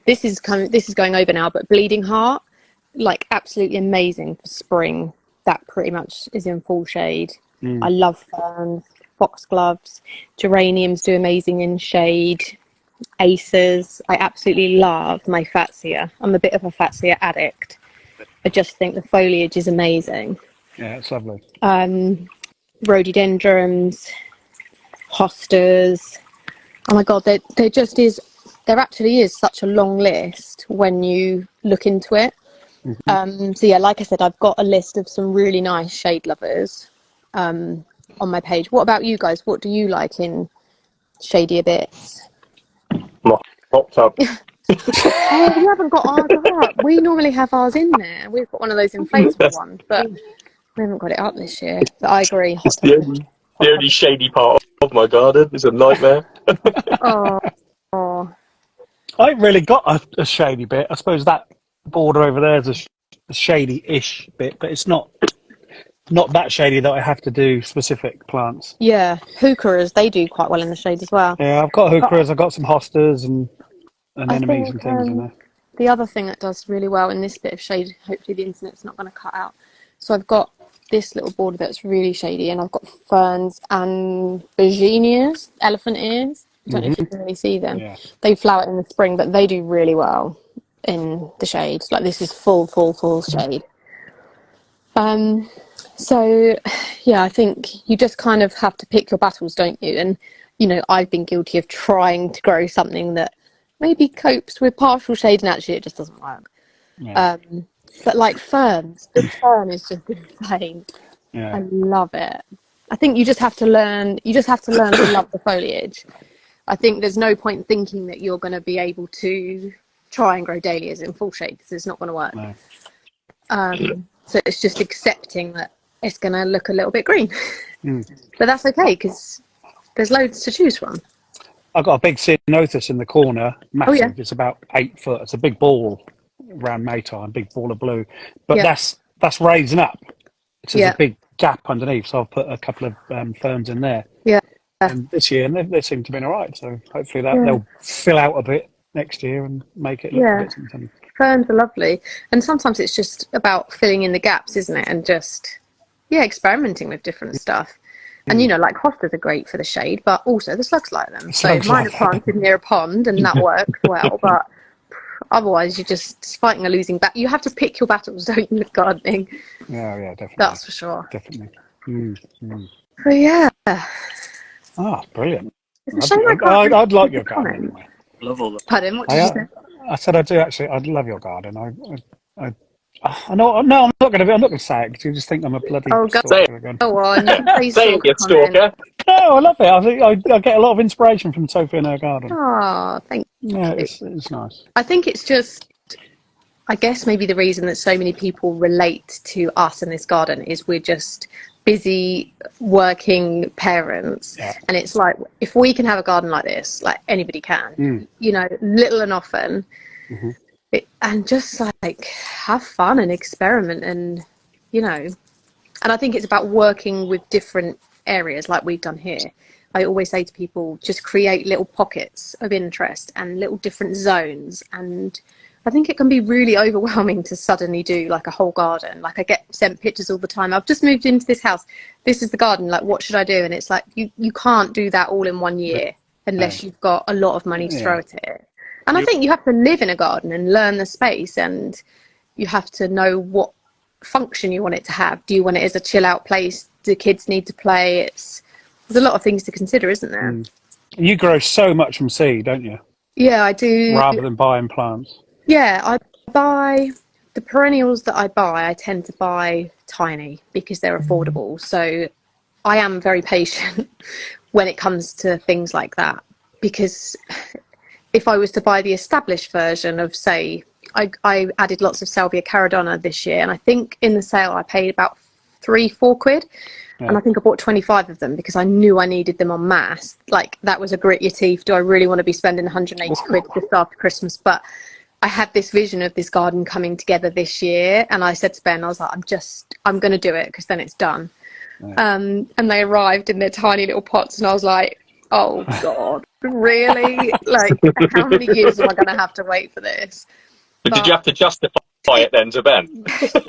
This is going over now, but bleeding heart, like absolutely amazing for spring. That pretty much is in full shade. I love ferns, foxgloves, geraniums do amazing in shade. Acers, I absolutely love my fatsia. I'm a bit of a fatsia addict. I just think the foliage is amazing. Yeah, it's lovely. Rhododendrons, hostas. Oh my God, there actually is such a long list when you look into it. So yeah, like I said, I've got a list of some really nice shade lovers on my page. What about you guys? What do you like in shadier bits? My hot tub. Oh, we haven't got ours up. We normally have ours in there. We've got one of those inflatable ones, but we haven't got it up this year. But I agree. It's the only shady part of my garden. It's a nightmare. Oh. I ain't really got a shady bit. I suppose that border over there is a shady-ish bit, but it's not that shady that I have to do specific plants. Yeah, heucheras, they do quite well in the shade as well. Yeah, I've got heucheras, I've got some hostas and anemones and things in there. The other thing that does really well in this bit of shade, hopefully the internet's not going to cut out. So I've got this little border that's really shady, and I've got ferns and begonias, elephant ears. I don't know if you can really see them. Yeah. They flower in the spring, but they do really well in the shade. Like this is full shade. So yeah, I think you just kind of have to pick your battles, don't you? And you know, I've been guilty of trying to grow something that maybe copes with partial shade, and actually it just doesn't work. Yeah. But like ferns, the fern is just insane. Yeah. I love it. I think you just have to learn to love the foliage. I think there's no point thinking that you're going to be able to try and grow dahlias in full shade, because it's not going to work. No. So it's just accepting that it's going to look a little bit green. But that's okay, because there's loads to choose from. I've got a big ceanothus in the corner, massive. Oh, yeah. It's about 8 foot. It's a big ball around Maytime, big ball of blue. But that's raising up. So there's a big gap underneath, so I've put a couple of ferns in there. Yeah. And this year, and they seem to be all right. So hopefully they'll fill out a bit next year and make it look a bit something. Ferns are lovely. And sometimes it's just about filling in the gaps, isn't it? And just, experimenting with different stuff. And, you know, like hostas are great for the shade, but also the slugs like them. So mine are planted near a pond, and that works well. But otherwise, you're just fighting a losing battle. You have to pick your battles, don't you, with gardening? Yeah, definitely. That's for sure. Definitely. But yeah. Ah, brilliant. I'd like your garden anyway. Love all the. Pardon, what did you say? I said I do actually. I'd love your garden. I know. No, I'm not going to say it because you just think I'm a bloody stalker again. Go on, say it, stalker. No, I love it. I get a lot of inspiration from Sophie and her garden. Oh, thank you. Yeah, it's nice. I think it's just, I guess maybe the reason that so many people relate to us in this garden is we're just busy working parents, and it's like if we can have a garden like this, like anybody can, you know, little and often. And just like have fun and experiment, and you know, and I think it's about working with different areas like we've done here. I always say to people, just create little pockets of interest and little different zones, and I think it can be really overwhelming to suddenly do like a whole garden. Like I get sent pictures all the time. I've just moved into this house, this is the garden, like what should I do? And it's like you can't do that all in one year unless you've got a lot of money to throw at it. And I think you have to live in a garden and learn the space, and you have to know what function you want it to have. Do you want it as a chill out place? Do kids need to play? There's a lot of things to consider, isn't there? You grow so much from seed, don't you? Yeah, I do. Rather than buying plants. Yeah, I buy the perennials that I buy. I tend to buy tiny because they're affordable. So I am very patient when it comes to things like that, because if I was to buy the established version of, say, I added lots of Salvia caradonna this year, and I think in the sale I paid about £3-4, and I think I bought 25 of them because I knew I needed them en masse. Like that was a grit your teeth. Do I really want to be spending 180 quid just after Christmas? But I had this vision of this garden coming together this year, and I said to Ben, I was like, I'm going to do it because then it's done. And they arrived in their tiny little pots, and I was like, oh God, really? Like, how many years am I going to have to wait for this? But did you have to justify it then to Ben?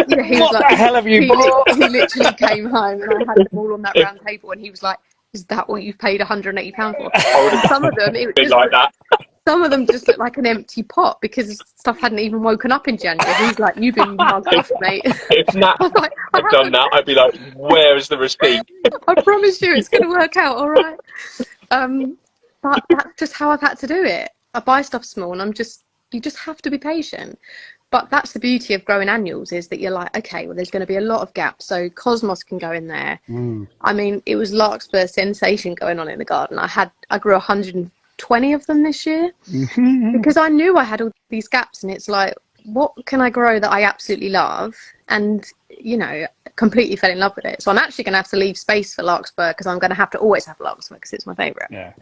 Yeah, he was What like, the hell have you bought? He literally came home, and I had them all on that round table, and he was like, is that what you've paid £180 for? And some of them, it was like that. some of them just looked like an empty pot because stuff hadn't even woken up in January. He's like, you've been mugged off, mate. If Nat had done that, I'd be like, where is the receipt? I promise you it's going to work out all right. But that's just how I've had to do it. I buy stuff small, and you just have to be patient. But that's the beauty of growing annuals, is that you're like, okay, well, there's going to be a lot of gaps. So cosmos can go in there. I mean, it was larkspur sensation going on in the garden. I grew 120 of them this year because I knew I had all these gaps, and it's like, what can I grow that I absolutely love? And, you know, completely fell in love with it. So I'm actually going to have to leave space for larkspur, because I'm going to have to always have larkspur because it's my favourite. Yeah.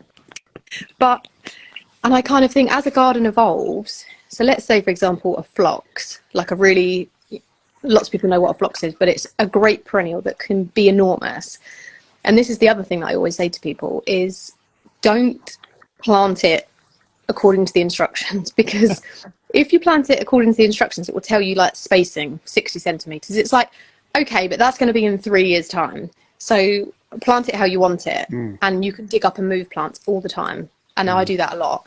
And I kind of think as a garden evolves, so let's say, for example, a phlox, like lots of people know what a phlox is, but it's a great perennial that can be enormous. And this is the other thing that I always say to people is, don't plant it according to the instructions, because if you plant it according to the instructions, it will tell you like spacing 60 centimeters. It's like, okay, but that's going to be in 3 years time. So plant it how you want it, and you can dig up and move plants all the time. And I do that a lot.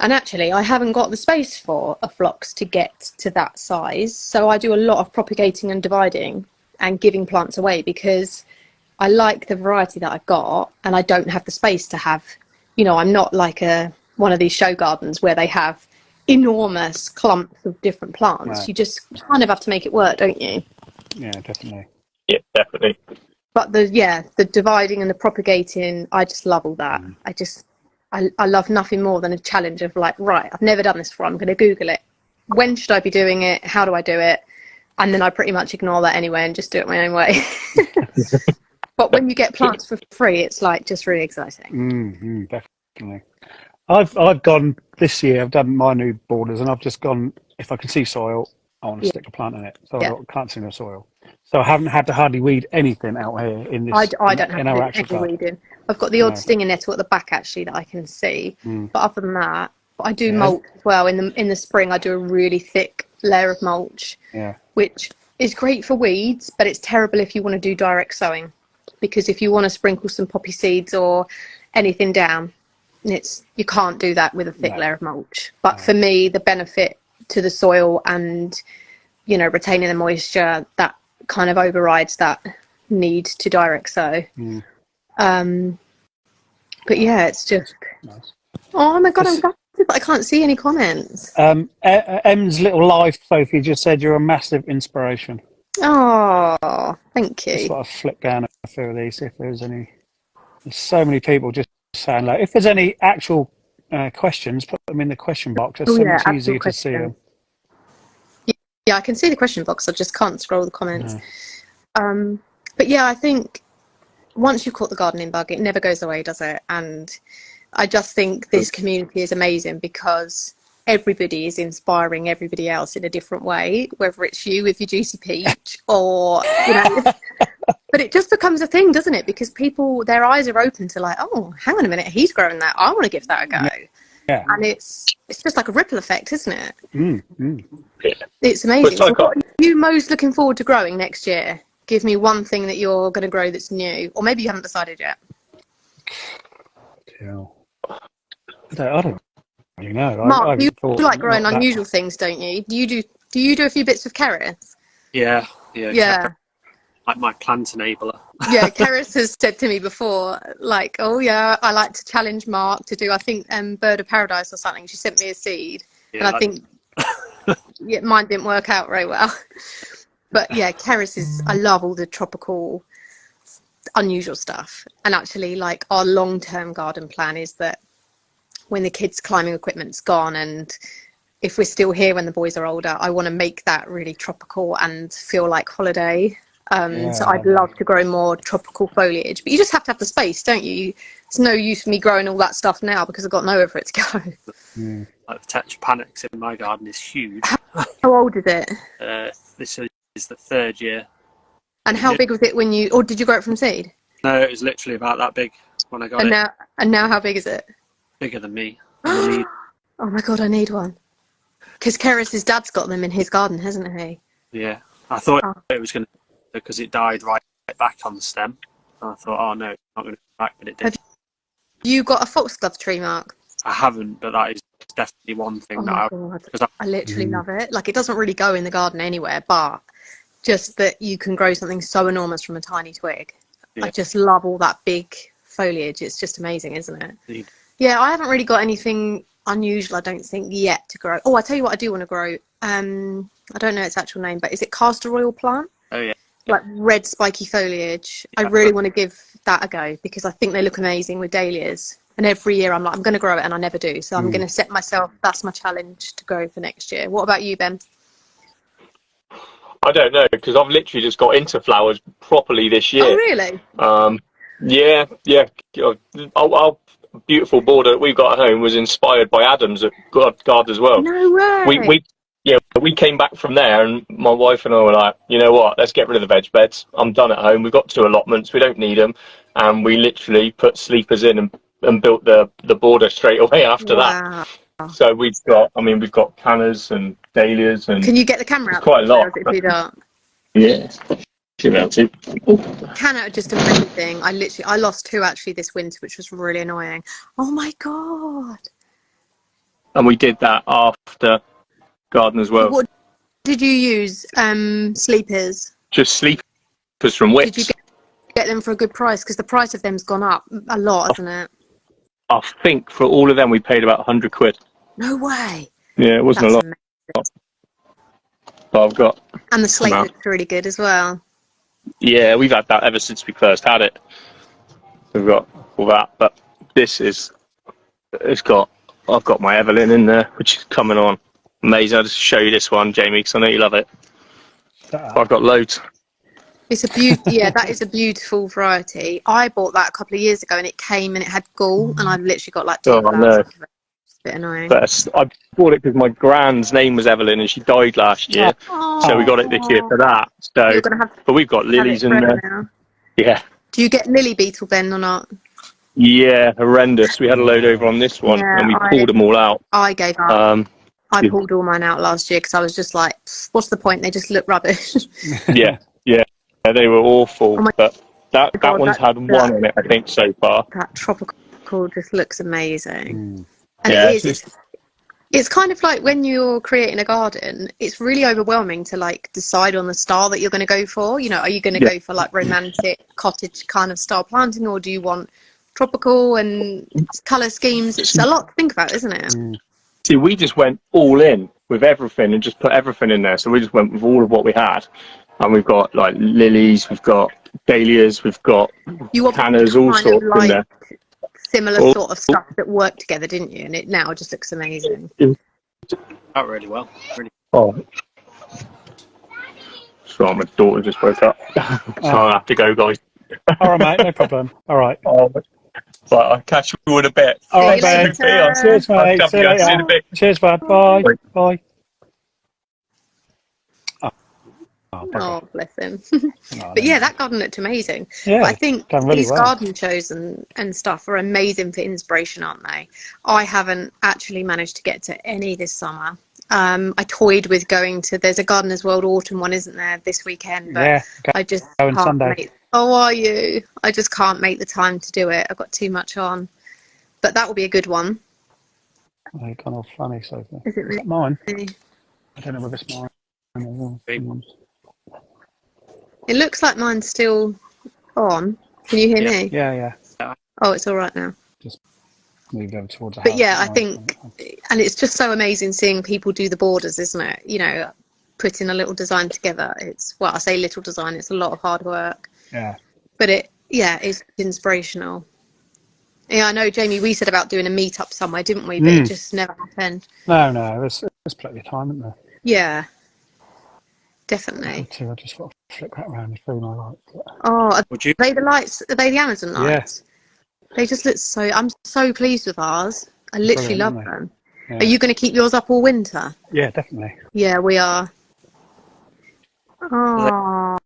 And actually, I haven't got the space for a phlox to get to that size. So I do a lot of propagating and dividing and giving plants away, because I like the variety that I've got, and I don't have the space to have, you know, I'm not like one of these show gardens where they have enormous clumps of different plants. Right. You just kind of have to make it work, don't you? Yeah, definitely. Yeah, definitely. But the dividing and the propagating, I just love all that. I love nothing more than a challenge of like, right, I've never done this before. I'm going to Google it. When should I be doing it? How do I do it? And then I pretty much ignore that anyway and just do it my own way. But when you get plants for free, it's like just really exciting. Definitely. I've gone this year. I've done my new borders, and I've just gone, if I can see soil, I want to stick a plant in it. So I can't see no soil. So I haven't had to hardly weed anything out here in this. I don't have to do any weeding. I've got the odd stinging nettle at the back actually that I can see. But other than that, I do mulch as well. In the spring, I do a really thick layer of mulch, which is great for weeds, but it's terrible if you want to do direct sowing, because if you want to sprinkle some poppy seeds or anything down, you can't do that with a thick layer of mulch. But for me, the benefit to the soil and, you know, retaining the moisture, that kind of overrides that need to direct sow. But yeah, it's just nice. Oh my god, I'm gutted that I can't see any comments. M's little life, Sophie, just said you're a massive inspiration. Oh, thank you. Just thought I'd flip down a few of these, see if there's any. There's so many people just saying, like, if there's any actual questions, put them in the question box. It's so much easier to see them. Yeah, I can see the question box. I just can't scroll the comments. But yeah, I think once you've caught the gardening bug, it never goes away, does it? And I just think this community is amazing because everybody is inspiring everybody else in a different way, whether it's you with your juicy peach or, you know, but it just becomes a thing, doesn't it? Because people, their eyes are open to like, oh, hang on a minute, he's growing that. I want to give that a go. Yeah. And it's just like a ripple effect, isn't it? Yeah. It's amazing. So what are you most looking forward to growing next year? Give me one thing that you're going to grow that's new, or maybe you haven't decided yet. I don't really know. Mark, you like growing unusual things, don't you? Do you do a few bits of carrots? Yeah. Like my plant enabler. Yeah, Keris has said to me before, like, oh yeah, I like to challenge Mark to do, I think, Bird of Paradise or something. She sent me a seed, and I think mine didn't work out very well. But yeah, Keris is, I love all the tropical, unusual stuff. And actually, like, our long-term garden plan is that when the kids' climbing equipment's gone and if we're still here when the boys are older, I want to make that really tropical and feel like holiday. So I'd love to grow more tropical foliage, but you just have to have the space, don't you? It's no use me growing all that stuff now because I've got nowhere for it to go. Like the tetrapanics in my garden is huge. How old is it? This is the third year. And how big was it when you, or did you grow it from seed? No, it was literally about that big when I got it. And now how big is it? Bigger than me. Oh my God, I need one. Because Keris's dad's got them in his garden, hasn't he? Yeah. I thought it was going to, because it died right back on the stem. And I thought, oh no, it's not going to come back, but it did. Have you got a foxglove tree, Mark? I haven't, but that is definitely one thing that I literally love it. Like, it doesn't really go in the garden anywhere, but just that you can grow something so enormous from a tiny twig. Yeah. I just love all that big foliage. It's just amazing, isn't it? Indeed. Yeah, I haven't really got anything unusual, I don't think, yet to grow. Oh, I tell you what I do want to grow. I don't know its actual name, but is it castor oil plant? Oh, yeah. Like red spiky foliage. Yeah, I really want to give that a go because I think they look amazing with dahlias. And every year I'm like, I'm going to grow it, and I never do. So I'm going to set myself, that's my challenge to grow for next year. What about you, Ben? I don't know, because I've literally just got into flowers properly this year. Oh, really? Yeah. Our beautiful border that we've got at home was inspired by Adam's at Garden as well. No way. We came back from there, and my wife and I were like, you know what, let's get rid of the veg beds. I'm done at home. We've got 2 allotments. We don't need them. And we literally put sleepers in and built the border straight away after that. So we've got cannas and dahlias and. Can you get the camera out? Quite a lot. Yeah. Canna are just amazing. I lost 2 actually this winter, which was really annoying. Oh my God. And we did that after garden as well. What did you use? Sleepers? Just sleepers from Wickes. Did you get them for a good price? Because the price of them's gone up a lot, hasn't it? I think for all of them we paid about 100 quid. No way. Yeah, it wasn't a lot. Amazing. But I've got. And the slate looks really good as well. Yeah, we've had that ever since we first had it. We've got all that, but I've got my Evelyn in there, which is coming on. Amazing. I'll just show you this one, Jamie, because I know you love it. I've got loads. It's a yeah, that is a beautiful variety. I bought that a couple of years ago, and it came and it had gall, and I've literally got like 2 flowers. It's a bit annoying. But I bought it because my grand's name was Evelyn, and she died last year, so we got it this year for that. So, but we've got lilies in there. Now. Yeah. Do you get lily beetle, Ben, or not? Yeah, horrendous. We had a load over on this one, and we pulled them all out. I gave up. I pulled all mine out last year because I was just like, what's the point? They just look rubbish. Yeah, they were awful. But that one's had one on it, I think, so far. That tropical just looks amazing. And it's kind of like when you're creating a garden, it's really overwhelming to like decide on the style that you're going to go for. You know, are you going to go for like romantic cottage kind of style planting, or do you want tropical and colour schemes? It's a lot to think about, isn't it? See, we just went all in with everything and just put everything in there. So we just went with all of what we had. And we've got like lilies, we've got dahlias, we've got cannas, all sorts in there. Similar sort of stuff that worked together, didn't you? And it now just looks amazing. Out really well. Sorry, my daughter just woke up. So I'll have to go, guys. All right, mate, no problem. All right. But I'll catch you in a bit. All right, Ben. Cheers, mate. See you later. In a bit. Cheers, bud. Bye. Bye. Oh, bless him. But yeah, that garden looked amazing. Yeah, but I think really these garden shows and stuff are amazing for inspiration, aren't they? I haven't actually managed to get to any this summer. I toyed with going to, there's a Gardeners World Autumn one, isn't there, this weekend? But I just can't Sunday. are you? I just can't make the time to do it. I've got too much on. But that will be a good one. Oh, you're kind of funny, Sophie. Is it really? Mine? I don't know whether it's mine. It looks like mine's still on. Can you hear me? Yeah. Oh, it's all right now. Just moved over towards the house. But yeah, I think, and it's just so amazing seeing people do the borders, isn't it? You know, putting a little design together. It's, well, I say little design, it's a lot of hard work. Yeah. But it's inspirational. Yeah, I know, Jamie, we said about doing a meet-up somewhere, didn't we? But it just never happened. No, there's plenty of time, isn't there? Yeah. Definitely. I just got to flick that around through my lights. Oh, are they the lights? Are they the Amazon lights? Yeah. They just look so, I'm so pleased with ours. I literally love them. Yeah. Are you going to keep yours up all winter? Yeah, definitely. Yeah, we are. Oh,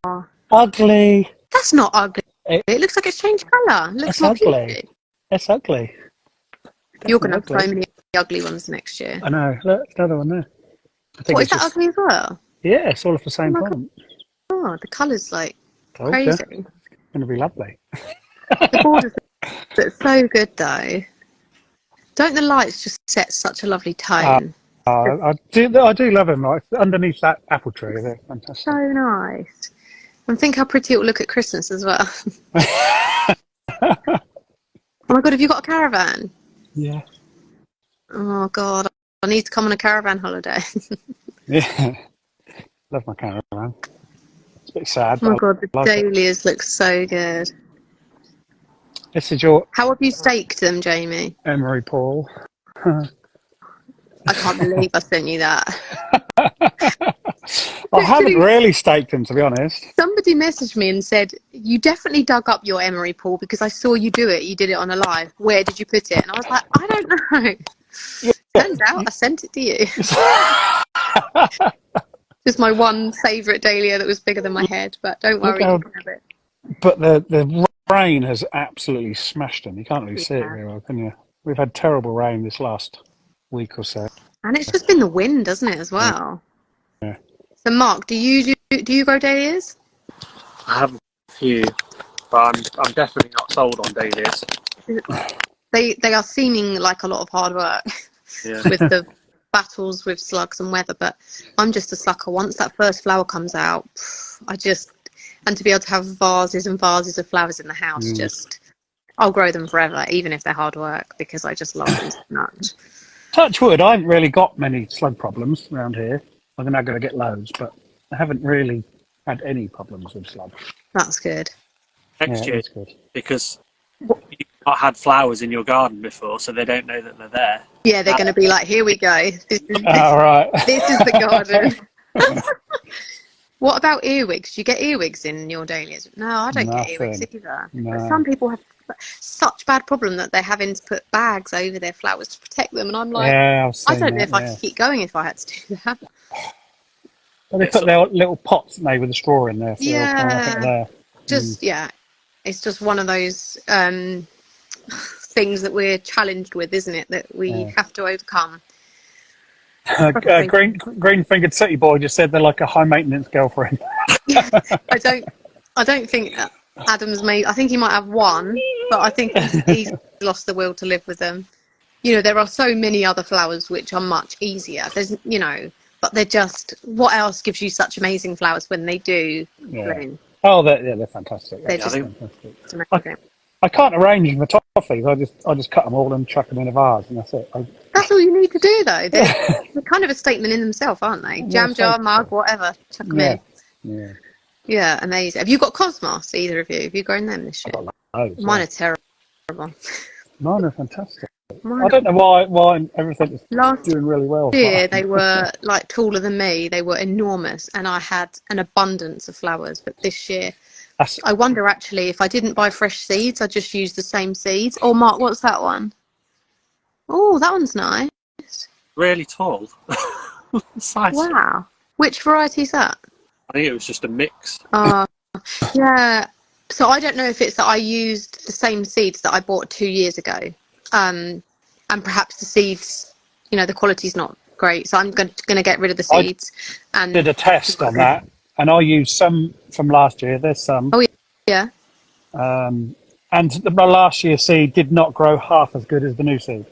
ugly. That's not ugly. It looks like it's changed colour. It looks more peachy. It's ugly. You're going to have so many ugly ones next year. I know. Look, another one there. What, is that ugly as well? Yeah, it's all of the same plant. Oh, the colour's like crazy. It's going to be lovely. The borders look so good though. Don't the lights just set such a lovely tone? I do love them. Like underneath that apple tree, they're fantastic. So nice. And think how pretty it will look at Christmas as well. Oh my God, have you got a caravan? Yeah. Oh God, I need to come on a caravan holiday. Yeah. Love my caravan. It's a bit sad. Oh my God, the dahlias look so good. This is your... How have you staked them, Jamie? Emery Paul. I can't believe I sent you that. I haven't really staked them, to be honest. Somebody messaged me and said, you definitely dug up your Emery Paul because I saw you do it. You did it on a live. Where did you put it? And I was like, I don't know. Turns out I sent it to you. Just my one favourite dahlia that was bigger than my head. But don't worry, you can have it. But the rain has absolutely smashed them. You can't really see it very well, can you? We've had terrible rain this last week or so. And it's just been the wind, doesn't it, as well? Yeah. So, Mark, do you grow dahlias? I have a few, but I'm definitely not sold on dahlias. They are seeming like a lot of hard work with the battles with slugs and weather, but I'm just a sucker. Once that first flower comes out, and to be able to have vases and vases of flowers in the house, I'll grow them forever, even if they're hard work, because I just love them so much. Touch wood, I haven't really got many slug problems around here. I'm now going to get loads, but I haven't really had any problems with slugs. That's good. Next year, because you've not had flowers in your garden before, so they don't know that they're there. Yeah, they're going to be like, here we go. This is the garden. What about earwigs? Do you get earwigs in your dahlias? No, I don't get earwigs either. No. But some people have such bad problem that they're having to put bags over their flowers to protect them, and I'm like, I don't know if I could keep going if I had to do that. Well, they put their little pots made with a straw in there. So it's just one of those things that we're challenged with, isn't it? That we have to overcome. Green-fingered city boy just said they're like a high-maintenance girlfriend. I don't think Adam's made. I think he might have one, but I think he's lost the will to live with them. You know, there are so many other flowers which are much easier. There's, but they're just. What else gives you such amazing flowers when they do bloom? Oh, they're fantastic. They're just fantastic. I can't arrange the toffees. I just cut them all and chuck them in a vase, and that's it. That's all you need to do, though. They're kind of a statement in themselves, aren't they? Jam jar, mug, whatever. Chuck them in. Yeah. Yeah, amazing. Have you got cosmos, either of you? Have you grown them this year? Mine are terrible. Mine are fantastic. I don't know why everything is doing really well. Last year, they were like taller than me. They were enormous, and I had an abundance of flowers. But this year, I wonder actually if I didn't buy fresh seeds, I just used the same seeds. Oh, Mark, what's that one? Oh, that one's nice. Really tall. Size. Wow. Which variety is that? I think it was just a mix. Yeah. So I don't know if it's that I used the same seeds that I bought 2 years ago. And perhaps the seeds, the quality's not great. So I'm going to get rid of the seeds. I did a test on that, and I used some from last year. There's some. Oh, yeah. And the last year's seed did not grow half as good as the new seed.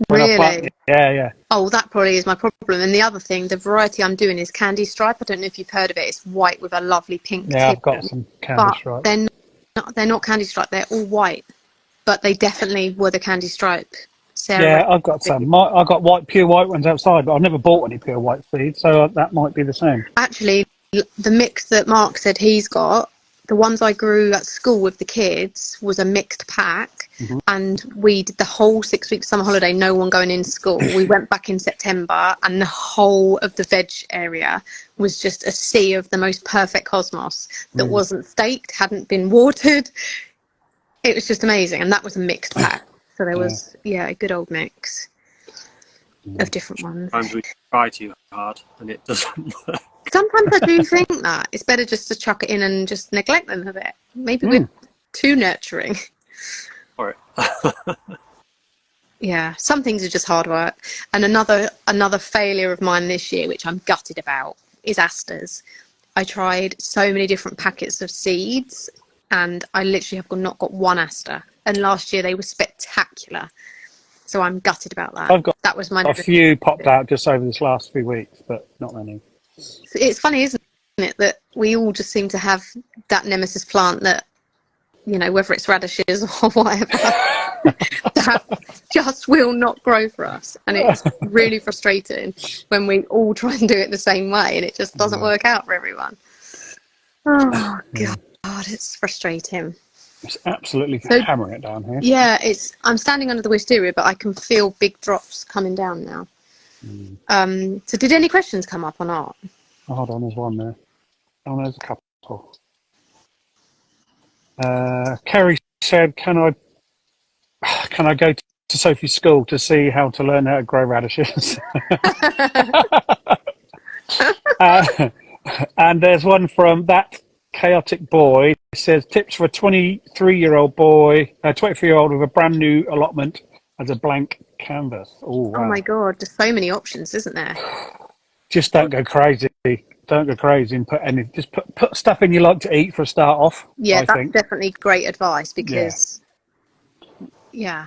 Really? Yeah. Oh, that probably is my problem. And the other thing, the variety I'm doing is candy stripe. I don't know if you've heard of it. It's white with a lovely pink tip. Yeah, I've got some candy stripe. They're not candy stripe. They're all white. But they definitely were the candy stripe. Yeah, I've got some. I've got pure white ones outside, but I've never bought any pure white seeds, so that might be the same. Actually, the mix that Mark said he's got, the ones I grew at school with the kids, was a mixed pack. And we did the whole 6 week summer holiday, no one going into school. We went back in September, and the whole of the veg area was just a sea of the most perfect cosmos that wasn't staked, hadn't been watered. It was just amazing, and that was a mixed pack. So there was, a good old mix of different ones. Sometimes we try too hard, and it doesn't work. Sometimes I do think that it's better just to chuck it in and just neglect them a bit. Maybe we're too nurturing. Or Yeah, some things are just hard work. And another failure of mine this year, which I'm gutted about, is asters. I tried so many different packets of seeds, and I literally have not got one aster. And last year they were spectacular. So I'm gutted about that. I've got that was my a few popped out just over this last few weeks, but not many. It's funny, isn't it, that we all just seem to have that nemesis plant that, you know, whether it's radishes or whatever, that just will not grow for us. And it's really frustrating when we all try and do it the same way and it just doesn't work out for everyone. Oh, God, it's frustrating. It's absolutely hammering it down here. Yeah, I'm standing under the wisteria, but I can feel big drops coming down now. So did any questions come up or not? Oh, hold on, there's one there. Oh, there's a couple. Kerry said, can I go to Sophie's school to see how to learn how to grow radishes? And there's one from that chaotic boy. It says, tips for a 23-year-old boy, 23-year-old with a brand new allotment as a blank canvas. Oh, wow. Oh my God, there's so many options, isn't there? Just don't go crazy. Don't go crazy and put any. Just put stuff in you like to eat for a start off. Yeah, that's definitely great advice because, yeah.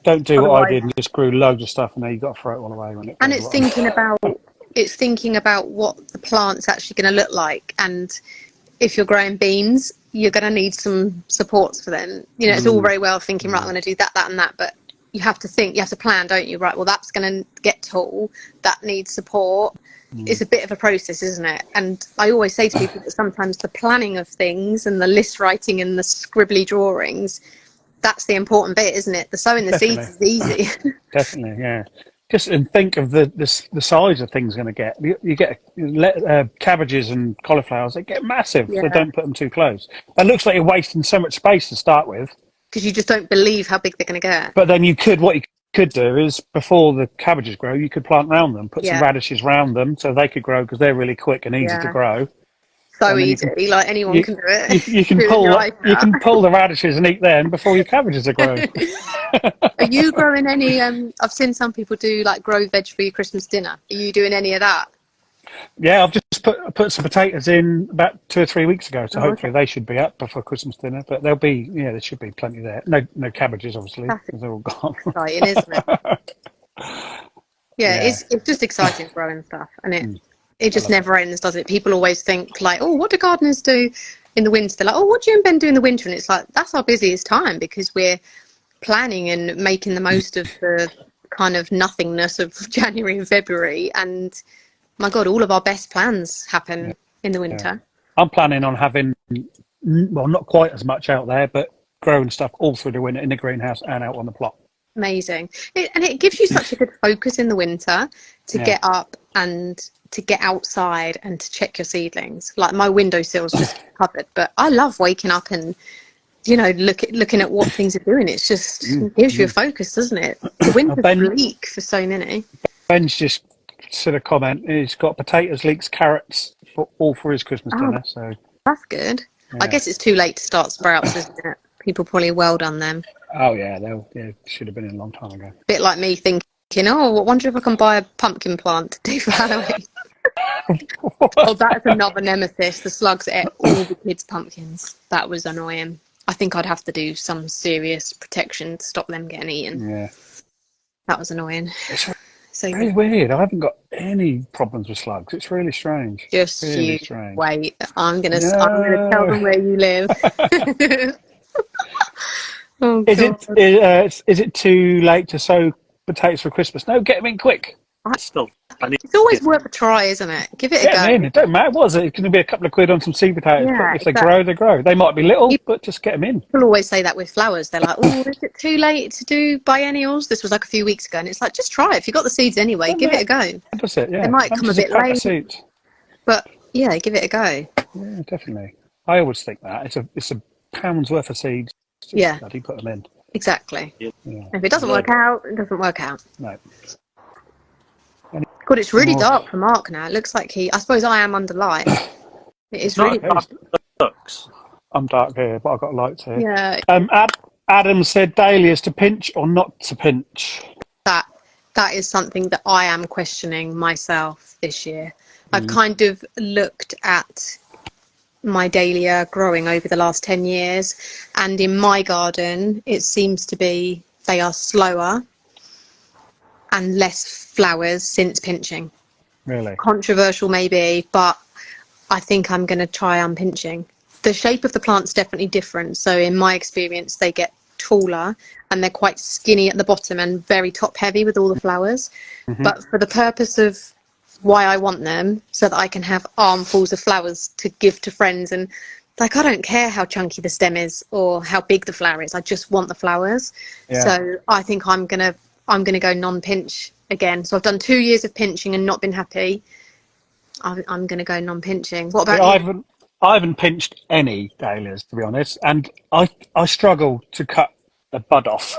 Don't do what I did and just grew loads of stuff and then you got to throw it all away when it. And it's thinking about what the plant's actually going to look like, and if you're growing beans, you're going to need some supports for them. You know, it's all very well thinking, right, I'm going to do that, that, and that, but you have to think, you have to plan, don't you? Right, well, that's going to get tall, that needs support. It's a bit of a process, isn't it? And I always say to people that sometimes the planning of things and the list writing and the scribbly drawings, that's the important bit, isn't it? The sowing the seeds is easy. Definitely, yeah. Just and think of the size of things going to get. You get cabbages and cauliflowers; they get massive. So don't put them too close. That looks like you're wasting so much space to start with. Because you just don't believe how big they're going to get. But then what you could do is before the cabbages grow, you could plant round them, put some radishes round them, so they could grow because they're really quick and easy to grow. So easy, like anyone can do it. You can pull the radishes and eat them before your cabbages are grown. Are you growing any? I've seen some people do like grow veg for your Christmas dinner. Are you doing any of that? Yeah, I've just put some potatoes in about 2 or 3 weeks ago, so hopefully they should be up before Christmas dinner. But there should be plenty there. No cabbages, obviously, because they're all gone. Exciting, isn't it? Yeah, it's just exciting growing stuff, and it just never ends, does it? People always think like, oh, what do gardeners do in the winter? They're like, oh, what do you and Ben do in the winter? And it's like, that's our busiest time because we're planning and making the most of the kind of nothingness of January and February. And my God, all of our best plans happen in the winter. I'm planning on having, well, not quite as much out there, but growing stuff all through the winter in the greenhouse and out on the plot. Amazing. And it gives you such a good focus in the winter to get up and to get outside and to check your seedlings. Like my windowsill's just covered, but I love waking up and, you know, looking at what things are doing. It's just gives you a focus, doesn't it? The winter's bleak for so many. Ben's just said a comment. He's got potatoes, leeks, carrots for his Christmas dinner. So that's good. Yeah. I guess it's too late to start sprouts, isn't it? People probably well done them. Oh yeah, they should have been in a long time ago. Bit like me thinking, oh, I wonder if I can buy a pumpkin plant to do for Halloween. Oh, that's another nemesis. The slugs ate all the kids' pumpkins. That was annoying. I think I'd have to do some serious protection to stop them getting eaten. Yeah. That was annoying. It's very weird. I haven't got any problems with slugs. It's really strange. Just really strange. Wait. I'm gonna tell them where you live. Oh, is it too late to sow potatoes for Christmas? No, get them in quick. It's always worth a try, isn't it? Give it a go. It don't matter, was it? It's going to be a couple of quid on some seed potatoes. Yeah, but if they grow, they grow. They might be little, but just get them in. People always say that with flowers. They're like, oh, is it too late to do biennials? This was like a few weeks ago, and it's like, just try it. If you've got the seeds anyway, give it a go. That's it, yeah. They might come a bit late, but yeah, give it a go. Yeah, definitely. I always think that. It's a pound's worth of seeds. Just bloody put them in. Exactly. Yeah. If it doesn't work out, it doesn't work out. No. God, it's really dark for Mark now. It looks like I suppose I am under light. It is really dark. Looks. I'm dark here, but I've got lights here. Yeah. Adam said dahlias to pinch or not to pinch. That is something that I am questioning myself this year. I've kind of looked at my dahlia growing over the last 10 years, and in my garden it seems to be they are slower and less flowers since pinching. Really? Controversial maybe, but I think I'm going to try unpinching. The shape of the plant's definitely different, so in my experience they get taller and they're quite skinny at the bottom and very top heavy with all the flowers. But for the purpose of why I want them, so that I can have armfuls of flowers to give to friends, and like I don't care how chunky the stem is or how big the flower is, I just want the flowers. So I think I'm gonna go non-pinch again. So I've done 2 years of pinching and not been happy. I'm gonna go non-pinching. What about you? I haven't pinched any dahlias, to be honest, and I struggle to cut a bud off.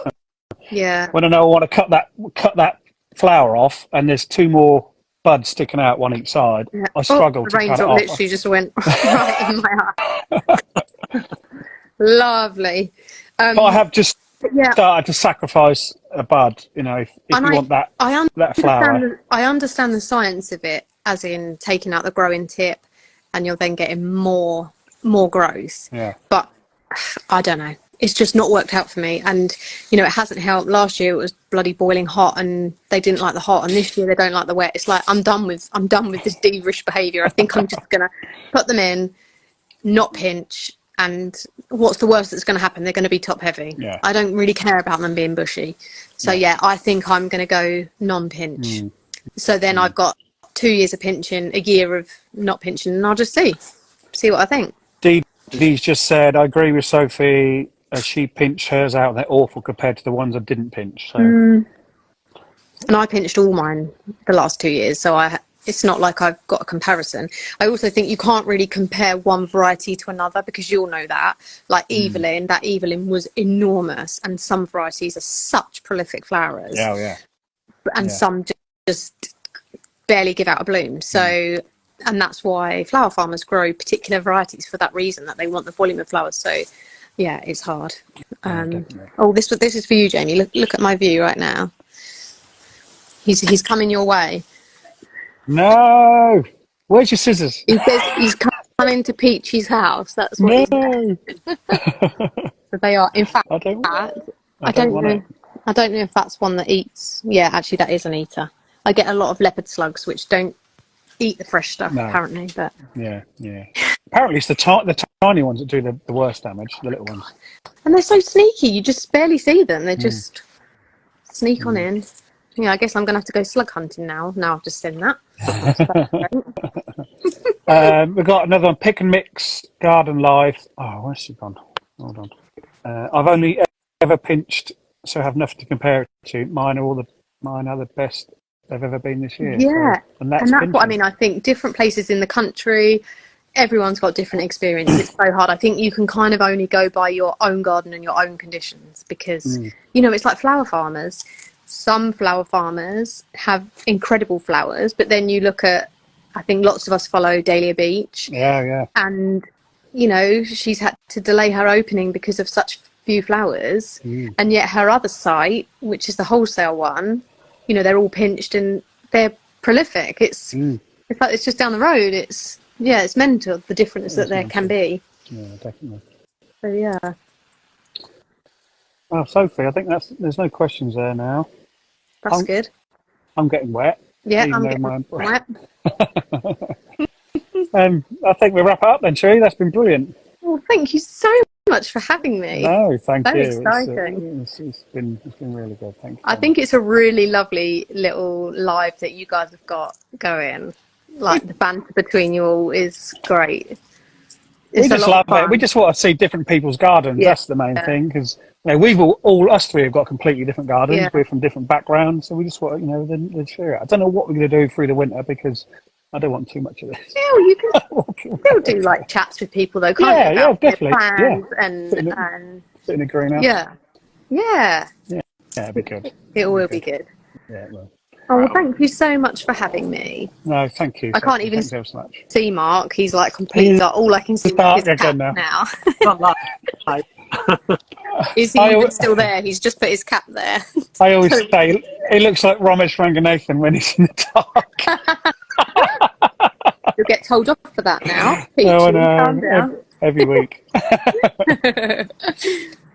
Yeah. When I know I want to cut that flower off, and there's 2 more buds sticking out one each side, I struggle to cut it off. The raindrop literally just went right in my eye. Lovely. But I have just started to sacrifice a bud, if you want that flower. I understand the science of it, as in taking out the growing tip and you're then getting more growth. Yeah. But I don't know. It's just not worked out for me, and it hasn't helped. Last year it was bloody boiling hot and they didn't like the hot, and this year they don't like the wet. It's like I'm done with this divish behaviour. I think I'm just gonna put them in, not pinch, and what's the worst that's going to happen? They're going to be top heavy. Yeah. I don't really care about them being bushy. So I think I'm going to go non-pinch. So then I've got 2 years of pinching, a year of not pinching, and I'll just see what I think. Dee's just said, I agree with Sophie. She pinched hers out, and they're awful compared to the ones I didn't pinch. So. And I pinched all mine the last 2 years, so it's not like I've got a comparison. I also think you can't really compare one variety to another, because you'll know that. Like Evelyn, that Evelyn was enormous, and some varieties are such prolific flowers. Yeah. And some just barely give out a bloom. So, and that's why flower farmers grow particular varieties for that reason, that they want the volume of flowers. So, yeah, it's hard. This is for you, Jamie. Look at my view right now. He's coming your way. No, where's your scissors? He says he's coming to Peachy's house. That's what he said. So they are. In fact, I don't know. I don't know if that's one that eats. Yeah, actually, that is an eater. I get a lot of leopard slugs which don't eat the fresh stuff, apparently. But yeah. Apparently, it's the tiny ones that do the worst damage. The little ones. And they're so sneaky. You just barely see them. They just sneak on in. Yeah, I guess I'm going to have to go slug hunting now. Now I've just seen that. We've got another one, Pick and Mix Garden Life. Oh, where's she gone? Hold on. I've only ever pinched, so I have nothing to compare it to. Mine are the best they've ever been this year. Yeah, so, and that's what I mean. I think different places in the country, everyone's got different experience. It's so hard. I think you can kind of only go by your own garden and your own conditions, because it's like flower farmers. Some flower farmers have incredible flowers, but then you look at, I think lots of us follow Dahlia Beach. Yeah. And, she's had to delay her opening because of such few flowers. And yet her other site, which is the wholesale one, they're all pinched and they're prolific. It's like it's just down the road. It's mental, the difference that there can be. Yeah, definitely. So, yeah. Oh, Sophie, I think there's no questions there now. That's good. I'm getting wet. Yeah, I'm getting wet. I think we'll wrap it up then, Sheree. That's been brilliant. Well, thank you so much for having me. No, thank you. Very exciting. It's been really good. Thank you. I think it's a really lovely little live that you guys have got going. Like the banter between you all is great. We just love it. We just want to see different people's gardens. Yeah. That's the main thing, because we've all us three have got completely different gardens. Yeah. We're from different backgrounds, so we just want then share it. I don't know what we're going to do through the winter, because I don't want too much of this. Yeah, you can still do like chats with people though, can't you? Yeah, definitely. And sit in a greenhouse. Yeah. It'll be good. It will be good. Yeah, it will. Oh, well, thank you so much for having me. No, thank you. I can't even Thanks ever so much. see Mark. He's like completely dark. All I can see is dark his cap again now. Not like Is he even still there? He's just put his cap there. I always say he looks like Ramesh Ranganathan when he's in the dark. You'll get told off for that now. Peachy, No, calm down. every week.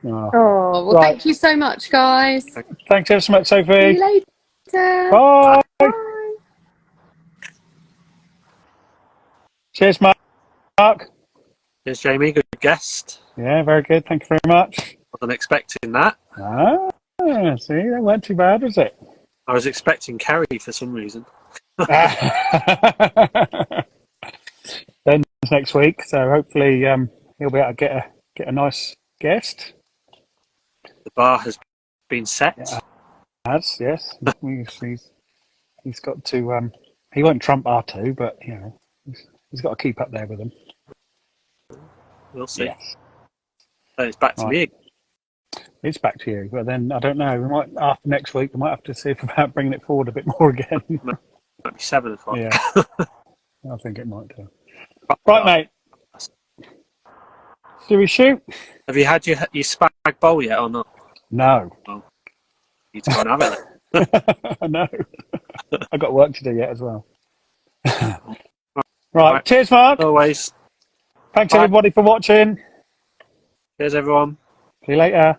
Oh, well, thank you so much, guys. Thanks ever so much, Sophie. See you later. Bye. Bye. Cheers, Mark. Cheers, Jamie. Good guest. Yeah, very good. Thank you very much. Wasn't expecting that. See, that weren't too bad, was it? I was expecting Kerry for some reason. Ben's next week, so hopefully he'll be able to get a nice guest. The bar has been set. Yes. He's got to. He won't trump R2, but you know he's got to keep up there with them. We'll see. Yes. So it's back to me. It's back to you, but then I don't know. We might after next week. We might have to see about bringing it forward a bit more again. Might be 7 o'clock. Yeah, I think it might do. Right, mate. Do we shoot? Have you had your spag bowl yet or not? No. Oh, you need to go and have it. I know. I've got work to do yet as well. Right. Cheers, Mark. Always. Thanks everybody for watching. Cheers, everyone. See you later.